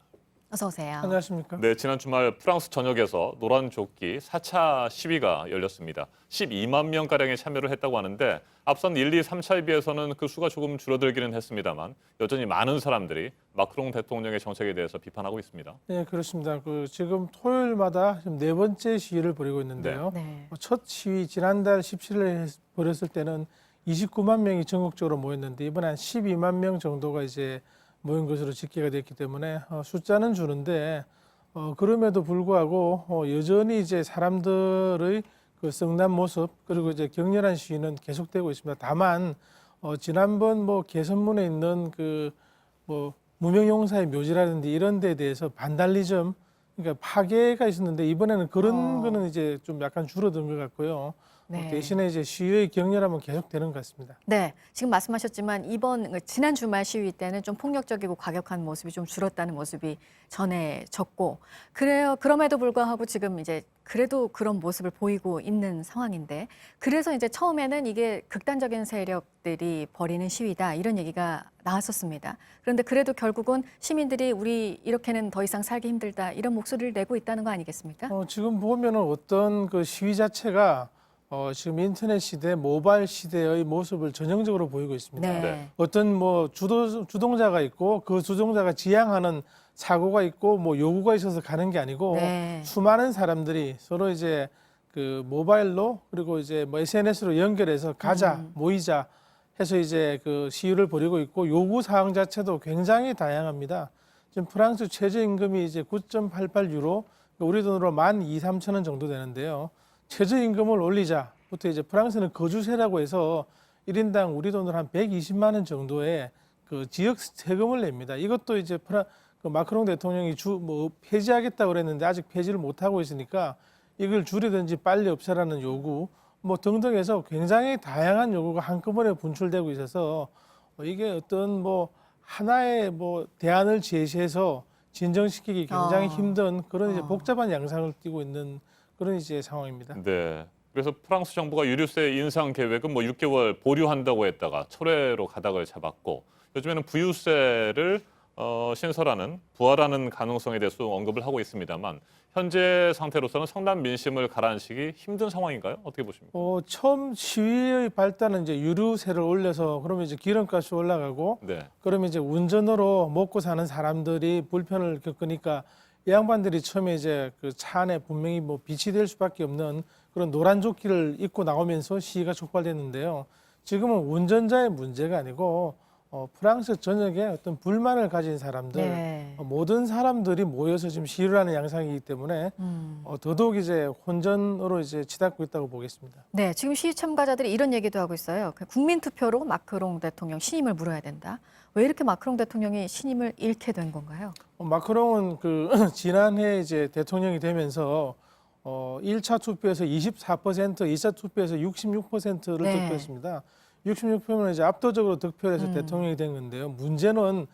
[SPEAKER 2] 어서 오세요.
[SPEAKER 28] 안녕하십니까?
[SPEAKER 1] 네, 지난 주말 프랑스 전역에서 노란 조끼 4차 시위가 열렸습니다. 12만 명가량이 참여를 했다고 하는데 앞선 1, 2, 3차에 비해서는 그 수가 조금 줄어들기는 했습니다만 여전히 많은 사람들이 마크롱 대통령의 정책에 대해서 비판하고 있습니다.
[SPEAKER 28] 네, 그렇습니다. 지금 토요일마다 지금 4번째 시위를 벌이고 있는데요.
[SPEAKER 2] 네.
[SPEAKER 28] 첫 시위 지난달 17일에 벌였을 때는 29만 명이 전국적으로 모였는데 이번에 한 12만 명 정도가 이제 모인 것으로 집계가 됐기 때문에 숫자는 주는데 그럼에도 불구하고 여전히 이제 사람들의 그 성난 모습 그리고 이제 격렬한 시위는 계속되고 있습니다. 다만 지난번 개선문에 있는 그 무명용사의 묘지라든지 이런 데에 대해서 반달리즘 그러니까 파괴가 있었는데 이번에는 그런 거는 이제 좀 약간 줄어든 것 같고요.
[SPEAKER 2] 네.
[SPEAKER 28] 대신에 이제 시위의 격렬함은 계속되는 것 같습니다.
[SPEAKER 2] 네, 지금 말씀하셨지만 지난 주말 시위 때는 좀 폭력적이고 과격한 모습이 좀 줄었다는 모습이 전해졌고, 그럼에도 불구하고 지금 이제 그래도 그런 모습을 보이고 있는 상황인데, 그래서 이제 처음에는 이게 극단적인 세력들이 벌이는 시위다 이런 얘기가 나왔었습니다. 그런데 그래도 결국은 시민들이 우리 이렇게는 더 이상 살기 힘들다 이런 목소리를 내고 있다는 거 아니겠습니까?
[SPEAKER 28] 지금 보면은 어떤 그 시위 자체가 지금 인터넷 시대, 모바일 시대의 모습을 전형적으로 보이고 있습니다.
[SPEAKER 2] 네.
[SPEAKER 28] 어떤 뭐 주동자가 있고 그 주동자가 지향하는 사고가 있고 뭐 요구가 있어서 가는 게 아니고
[SPEAKER 2] 네.
[SPEAKER 28] 수많은 사람들이 서로 이제 그 모바일로 그리고 이제 뭐 SNS로 연결해서 가자, 모이자 해서 이제 그 시위를 벌이고 있고 요구 사항 자체도 굉장히 다양합니다. 지금 프랑스 최저임금이 이제 9.88유로, 우리 돈으로 12,300원 정도 되는데요. 최저임금을 올리자부터 이제 프랑스는 거주세라고 해서 1인당 우리 돈으로 한 120만 원 정도의 그 지역 세금을 냅니다. 이것도 이제 그 마크롱 대통령이 폐지하겠다고 그랬는데 아직 폐지를 못하고 있으니까 이걸 줄이든지 빨리 없애라는 요구 뭐 등등 해서 굉장히 다양한 요구가 한꺼번에 분출되고 있어서 이게 어떤 뭐 하나의 뭐 대안을 제시해서 진정시키기 굉장히 힘든 그런 이제 복잡한 양상을 띠고 있는 그런 이제 상황입니다.
[SPEAKER 1] 네. 그래서 프랑스 정부가 유류세 인상 계획은 뭐 6개월 보류한다고 했다가 철회로 가닥을 잡았고, 요즘에는 부유세를 신설하는, 부활하는 가능성에 대해서 언급을 하고 있습니다만, 현재 상태로서는 성난 민심을 가라앉히기 힘든 상황인가요? 어떻게 보십니까?
[SPEAKER 28] 처음 시위의 발단은 이제 유류세를 올려서 그러면 이제 기름값이 올라가고,
[SPEAKER 1] 네.
[SPEAKER 28] 그러면 이제 운전으로 먹고 사는 사람들이 불편을 겪으니까 이 양반들이 처음에 이제 그 차 안에 분명히 뭐 빛이 될 수밖에 없는 그런 노란 조끼를 입고 나오면서 시위가 촉발됐는데요. 지금은 운전자의 문제가 아니고 프랑스 전역에 어떤 불만을 가진 사람들,
[SPEAKER 2] 네.
[SPEAKER 28] 모든 사람들이 모여서 지금 시위를 하는 양상이기 때문에 더더욱 이제 혼전으로 이제 치닫고 있다고 보겠습니다.
[SPEAKER 2] 네, 지금 시위 참가자들이 이런 얘기도 하고 있어요. 국민 투표로 마크롱 대통령 신임을 물어야 된다. 왜 이렇게 마크롱 대통령이 신임을 잃게 된 건가요?
[SPEAKER 28] 마크롱은 그 지난해 이제 대통령이 되면서 1차 투표에서 24%, 2차 투표에서 66%를
[SPEAKER 2] 네.
[SPEAKER 28] 득표했습니다. 66표면 이제 압도적으로 득표해서 대통령이 된 건데요. 문제는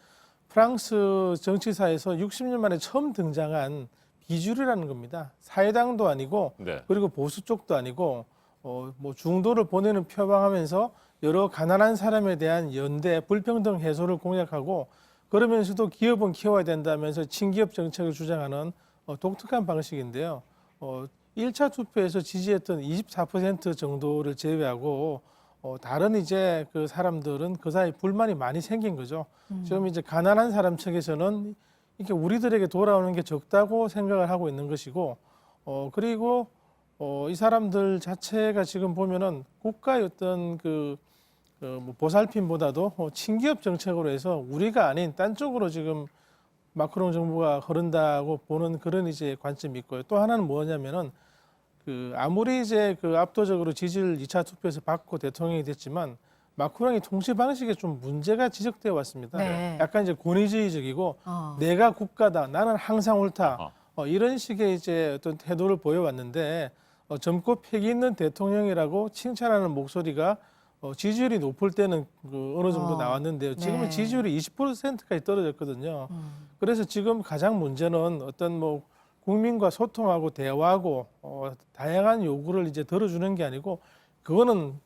[SPEAKER 28] 프랑스 정치사에서 60년 만에 처음 등장한 비주류라는 겁니다. 사회당도 아니고
[SPEAKER 1] 네.
[SPEAKER 28] 그리고 보수 쪽도 아니고 뭐 중도를 보내는 표방하면서 여러 가난한 사람에 대한 연대, 불평등 해소를 공약하고 그러면서도 기업은 키워야 된다면서 친기업 정책을 주장하는 독특한 방식인데요. 1차 투표에서 지지했던 24% 정도를 제외하고 다른 이제 그 사람들은 그 사이 불만이 많이 생긴 거죠. 지금 이제 가난한 사람 측에서는 이렇게 우리들에게 돌아오는 게 적다고 생각을 하고 있는 것이고, 그리고 이 사람들 자체가 지금 보면은 국가의 어떤 뭐 보살핌보다도 친기업 정책으로 해서 우리가 아닌 딴 쪽으로 지금 마크롱 정부가 흐른다고 보는 그런 이제 관점이 있고요. 또 하나는 뭐냐면은 아무리 이제 압도적으로 지지를 2차 투표에서 받고 대통령이 됐지만 마크롱이 통치 방식에 좀 문제가 지적되어 왔습니다.
[SPEAKER 2] 네.
[SPEAKER 28] 약간 이제 권위주의적이고 내가 국가다, 나는 항상 옳다. 이런 식의 이제 어떤 태도를 보여왔는데 젊고 패기 있는 대통령이라고 칭찬하는 목소리가 지지율이 높을 때는 어느 정도 나왔는데요. 지금은
[SPEAKER 2] 네.
[SPEAKER 28] 지지율이 20%까지 떨어졌거든요. 그래서 지금 가장 문제는 어떤 뭐 국민과 소통하고 대화하고 다양한 요구를 이제 들어주는 게 아니고 그거는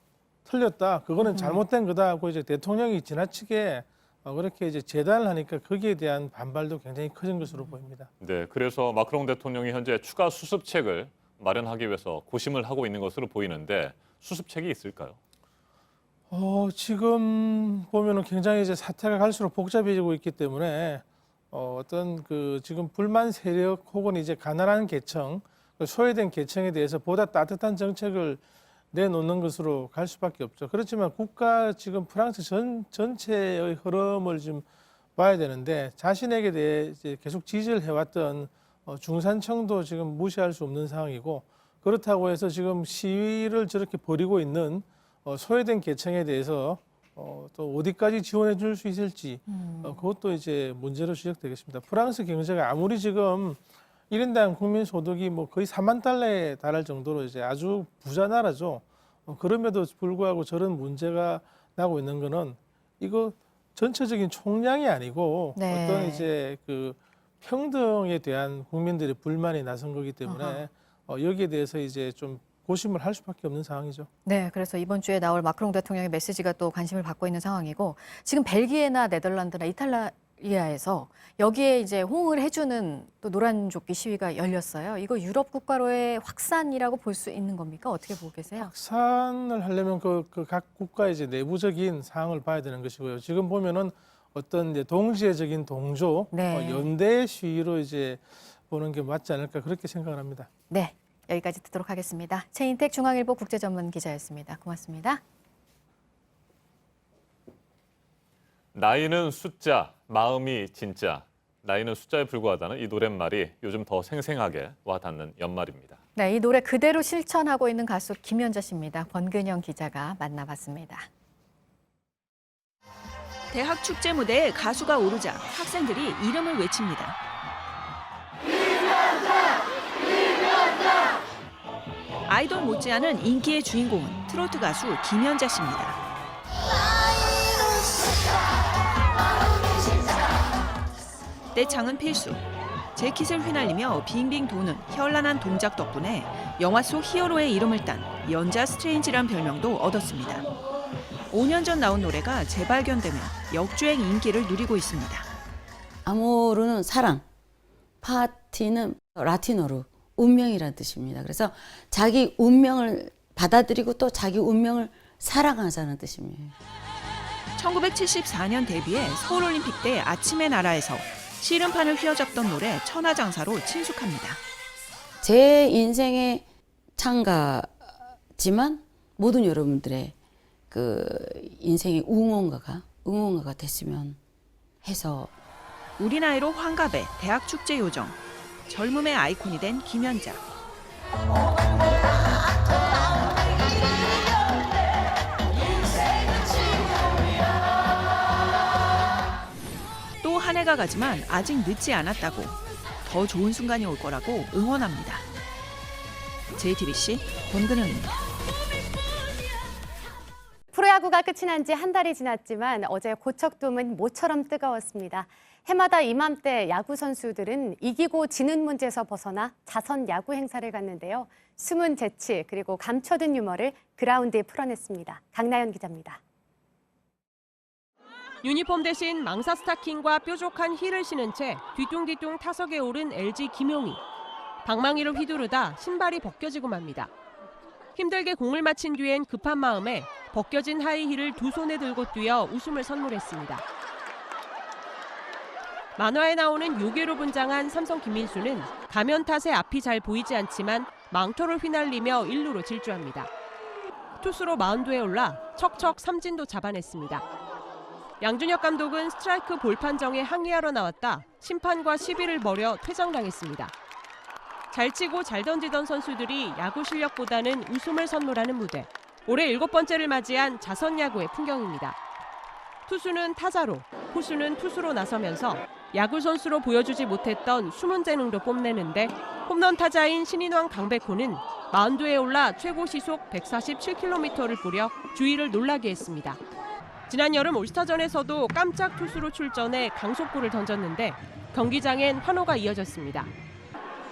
[SPEAKER 28] 틀렸다, 그거는 잘못된 거다 하고 이제 대통령이 지나치게 그렇게 이제 재단을 하니까 거기에 대한 반발도 굉장히 커진 것으로 보입니다.
[SPEAKER 1] 네, 그래서 마크롱 대통령이 현재 추가 수습책을 마련하기 위해서 고심을 하고 있는 것으로 보이는데 수습책이 있을까요?
[SPEAKER 28] 지금 보면은 굉장히 이제 사태가 갈수록 복잡해지고 있기 때문에 어떤 지금 불만 세력 혹은 이제 가난한 계층, 소외된 계층에 대해서 보다 따뜻한 정책을 내놓는 것으로 갈 수밖에 없죠. 그렇지만 국가 지금 프랑스 전체의 흐름을 좀 봐야 되는데 자신에게 대해 이제 계속 지지를 해왔던 중산층도 지금 무시할 수 없는 상황이고, 그렇다고 해서 지금 시위를 저렇게 벌이고 있는 소외된 계층에 대해서 또 어디까지 지원해 줄 수 있을지 그것도 이제 문제로 지적되겠습니다. 프랑스 경제가 아무리 지금 1인당 국민 소득이 뭐 거의 4만 달러에 달할 정도로 이제 아주 부자 나라죠. 그럼에도 불구하고 저런 문제가 나고 있는 거는 이거 전체적인 총량이 아니고
[SPEAKER 2] 네.
[SPEAKER 28] 어떤 이제 그 평등에 대한 국민들의 불만이 나선 거기 때문에 여기에 대해서 이제 좀 고심을 할 수밖에 없는 상황이죠.
[SPEAKER 2] 네, 그래서 이번 주에 나올 마크롱 대통령의 메시지가 또 관심을 받고 있는 상황이고 지금 벨기에나 네덜란드나 이탈리아에서 여기에 이제 호응을 해주는 또 노란조끼 시위가 열렸어요. 이거 유럽 국가로의 확산이라고 볼 수 있는 겁니까? 어떻게 보고 계세요?
[SPEAKER 28] 확산을 하려면 그 각 국가의 이제 내부적인 상황을 봐야 되는 것이고요. 지금 보면은 어떤 이제 동지애적인 동조,
[SPEAKER 2] 네.
[SPEAKER 28] 연대 시위로 이제 보는 게 맞지 않을까 그렇게 생각을 합니다.
[SPEAKER 2] 네, 여기까지 듣도록 하겠습니다. 최인택 중앙일보 국제전문기자였습니다. 고맙습니다.
[SPEAKER 1] 나이는 숫자, 마음이 진짜. 나이는 숫자에 불과하다는 이 노랫말이 요즘 더 생생하게 와닿는 연말입니다.
[SPEAKER 2] 네, 이 노래 그대로 실천하고 있는 가수 김연자 씨입니다. 권근영 기자가 만나봤습니다.
[SPEAKER 22] 대학 축제 무대에 가수가 오르자 학생들이 이름을 외칩니다. 아이돌 못지않은 인기의 주인공은 트로트 가수 김연자 씨입니다. 떼창은 필수. 재킷을 휘날리며 빙빙 도는 현란한 동작 덕분에 영화 속 히어로의 이름을 딴 연자 스트레인지란 별명도 얻었습니다. 5년 전 나온 노래가 재발견되며 역주행 인기를 누리고 있습니다.
[SPEAKER 6] 아모르는 사랑, 파티는 라틴어로 운명이라는 뜻입니다. 그래서 자기 운명을 받아들이고 또 자기 운명을 살아가자는 뜻입니다.
[SPEAKER 22] 1974년 데뷔해 서울올림픽 때 아침의 나라에서 씨름판을 휘어잡던 노래 천하장사로 친숙합니다.
[SPEAKER 6] 제 인생의 창가지만 모든 여러분들의 그 인생의 응원가가 됐으면 해서
[SPEAKER 22] 우리 나이로 환갑의 대학 축제 요정, 젊음의 아이콘이 된 김연자. 또 한 해가 가지만 아직 늦지 않았다고 더 좋은 순간이 올 거라고 응원합니다. JTBC 권근영입니다.
[SPEAKER 18] 프로야구가 끝이 난 지 한 달이 지났지만 어제 고척돔은 모처럼 뜨거웠습니다. 해마다 이맘때 야구 선수들은 이기고 지는 문제에서 벗어나 자선 야구 행사를 갖는데요. 숨은 재치 그리고 감춰둔 유머를 그라운드에 풀어냈습니다. 강나연 기자입니다.
[SPEAKER 7] 유니폼 대신 망사 스타킹과 뾰족한 힐을 신은 채 뒤뚱뒤뚱 타석에 오른 LG 김용희. 방망이를 휘두르다 신발이 벗겨지고 맙니다. 힘들게 공을 맞힌 뒤엔 급한 마음에 벗겨진 하이힐을 두 손에 들고 뛰어 웃음을 선물했습니다. 만화에 나오는 요괴로 분장한 삼성 김민수는 가면 탓에 앞이 잘 보이지 않지만 망토를 휘날리며 1루로 질주합니다. 투수로 마운드에 올라 척척 삼진도 잡아냈습니다. 양준혁 감독은 스트라이크 볼 판정에 항의하러 나왔다 심판과 시비를 벌여 퇴장당했습니다. 잘 치고 잘 던지던 선수들이 야구 실력보다는 웃음을 선물하는 무대. 올해 7번째를 맞이한 자선 야구의 풍경입니다. 투수는 타자로, 포수는 투수로 나서면서 야구 선수로 보여주지 못했던 숨은 재능도 뽐내는데 홈런 타자인 신인왕 강백호는 마운드에 올라 최고 시속 147km를 뿌려 주위를 놀라게 했습니다. 지난 여름 올스타전에서도 깜짝 투수로 출전해 강속구를 던졌는데 경기장엔 환호가 이어졌습니다.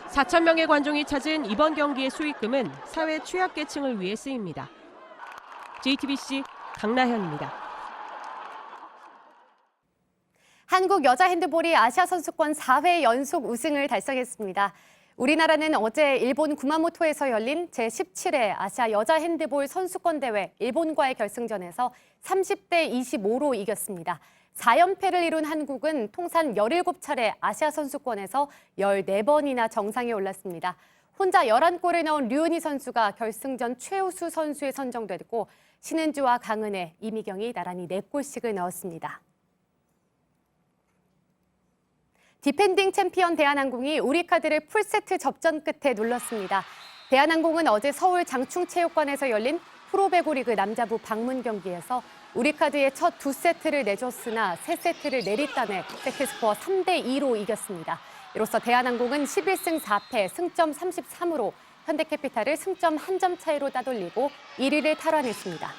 [SPEAKER 7] 4,000명의 관중이 찾은 이번 경기의 수익금은 사회 취약계층을 위해 쓰입니다. JTBC 강나현입니다.
[SPEAKER 18] 한국 여자 핸드볼이 아시아 선수권 4회 연속 우승을 달성했습니다. 우리나라는 어제 일본 구마모토에서 열린 제17회 아시아 여자 핸드볼 선수권 대회 일본과의 결승전에서 30대 25로 이겼습니다. 4연패를 이룬 한국은 통산 17차례 아시아 선수권에서 14번이나 정상에 올랐습니다. 혼자 11골을 넣은 류은희 선수가 결승전 최우수 선수에 선정됐고 신은주와 강은혜, 이미경이 나란히 4골씩을 넣었습니다. 디펜딩 챔피언 대한항공이 우리카드를 풀세트 접전 끝에 눌렀습니다. 대한항공은 어제 서울 장충체육관에서 열린 프로배구 리그 남자부 방문 경기에서 우리카드의 첫 2세트를 내줬으나 3세트를 내리따내 세트스코어 3대2로 이겼습니다. 이로써 대한항공은 11승 4패 승점 33으로 현대캐피탈을 승점 1점 차이로 따돌리고 1위를 탈환했습니다.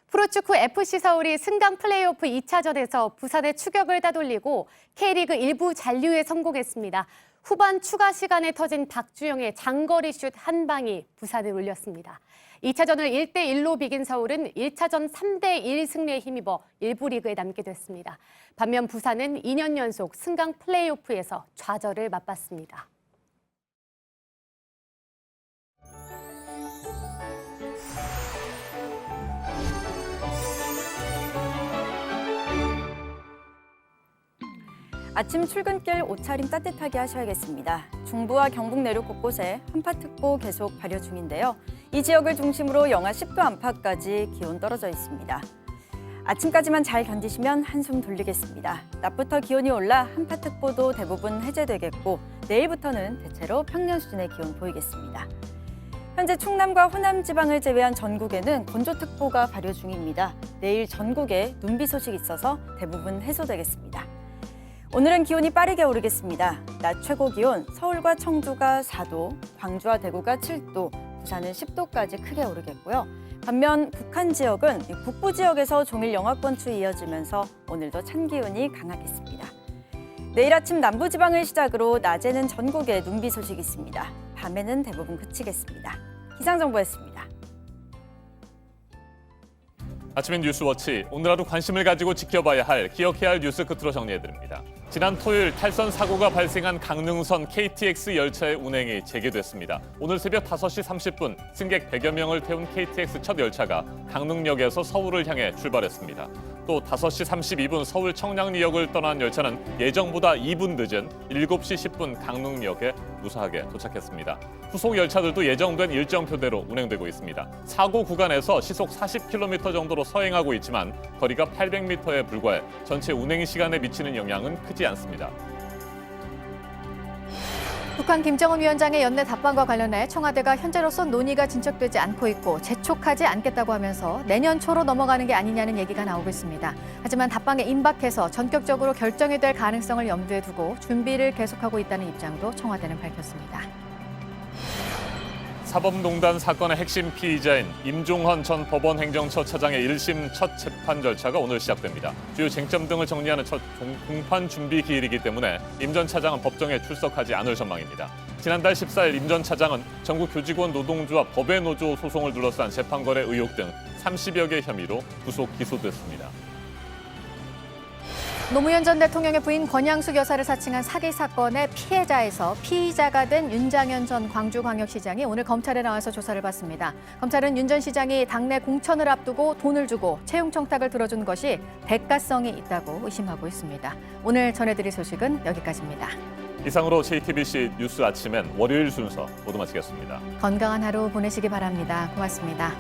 [SPEAKER 18] 프로축구 FC 서울이 승강 플레이오프 2차전에서 부산의 추격을 따돌리고 K리그 1부 잔류에 성공했습니다. 후반 추가 시간에 터진 박주영의 장거리 슛 한 방이 부산을 울렸습니다. 2차전을 1대1로 비긴 서울은 1차전 3대1 승리에 힘입어 1부 리그에 남게 됐습니다. 반면 부산은 2년 연속 승강 플레이오프에서 좌절을 맛봤습니다.
[SPEAKER 9] 아침 출근길 옷차림 따뜻하게 하셔야겠습니다. 중부와 경북 내륙 곳곳에 한파특보 계속 발효 중인데요. 이 지역을 중심으로 영하 10도 안팎까지 기온 떨어져 있습니다. 아침까지만 잘 견디시면 한숨 돌리겠습니다. 낮부터 기온이 올라 한파특보도 대부분 해제되겠고 내일부터는 대체로 평년 수준의 기온 보이겠습니다. 현재 충남과 호남 지방을 제외한 전국에는 건조특보가 발효 중입니다. 내일 전국에 눈비 소식이 있어서 대부분 해소되겠습니다. 오늘은 기온이 빠르게 오르겠습니다. 낮 최고 기온 서울과 청주가 4도, 광주와 대구가 7도, 부산은 10도까지 크게 오르겠고요. 반면 북한 지역은 북부 지역에서 종일 영하권추위 이어지면서 오늘도 찬 기온이 강하겠습니다. 내일 아침 남부지방을 시작으로 낮에는 전국에 눈비 소식이 있습니다. 밤에는 대부분 그치겠습니다. 기상정보였습니다.
[SPEAKER 1] 아침엔 뉴스워치, 오늘 하루 관심을 가지고 지켜봐야 할, 기억해야 할 뉴스 끝으로 정리해드립니다. 지난 토요일 탈선 사고가 발생한 강릉선 KTX 열차의 운행이 재개됐습니다. 오늘 새벽 5시 30분 승객 100여 명을 태운 KTX 첫 열차가 강릉역에서 서울을 향해 출발했습니다. 또 5시 32분 서울 청량리역을 떠난 열차는 예정보다 2분 늦은 7시 10분 강릉역에 무사하게 도착했습니다. 후속 열차들도 예정된 일정표대로 운행되고 있습니다. 사고 구간에서 시속 40km 정도로 서행하고 있지만 거리가 800m에 불과해 전체 운행 시간에 미치는 영향은 크지 않습니다.
[SPEAKER 2] 북한 김정은 위원장의 연내 답방과 관련해 청와대가 현재로서 논의가 진척되지 않고 있고 재촉하지 않겠다고 하면서 내년 초로 넘어가는 게 아니냐는 얘기가 나오고 있습니다. 하지만 답방에 임박해서 전격적으로 결정이 될 가능성을 염두에 두고 준비를 계속하고 있다는 입장도 청와대는 밝혔습니다.
[SPEAKER 1] 사법농단 사건의 핵심 피의자인 임종헌 전 법원행정처 차장의 1심 첫 재판 절차가 오늘 시작됩니다. 주요 쟁점 등을 정리하는 첫 공판 준비 기일이기 때문에 임 전 차장은 법정에 출석하지 않을 전망입니다. 지난달 14일 임 전 차장은 전국 교직원 노동조합 법외노조 소송을 둘러싼 재판거래 의혹 등 30여 개 혐의로 구속 기소됐습니다.
[SPEAKER 2] 노무현 전 대통령의 부인 권양숙 여사를 사칭한 사기 사건의 피해자에서 피의자가 된 윤장현 전 광주광역시장이 오늘 검찰에 나와서 조사를 받습니다. 검찰은 윤 전 시장이 당내 공천을 앞두고 돈을 주고 채용 청탁을 들어준 것이 대가성이 있다고 의심하고 있습니다. 오늘 전해드릴 소식은 여기까지입니다.
[SPEAKER 1] 이상으로 JTBC 뉴스 아침엔 월요일 순서 모두 마치겠습니다.
[SPEAKER 2] 건강한 하루 보내시기 바랍니다. 고맙습니다.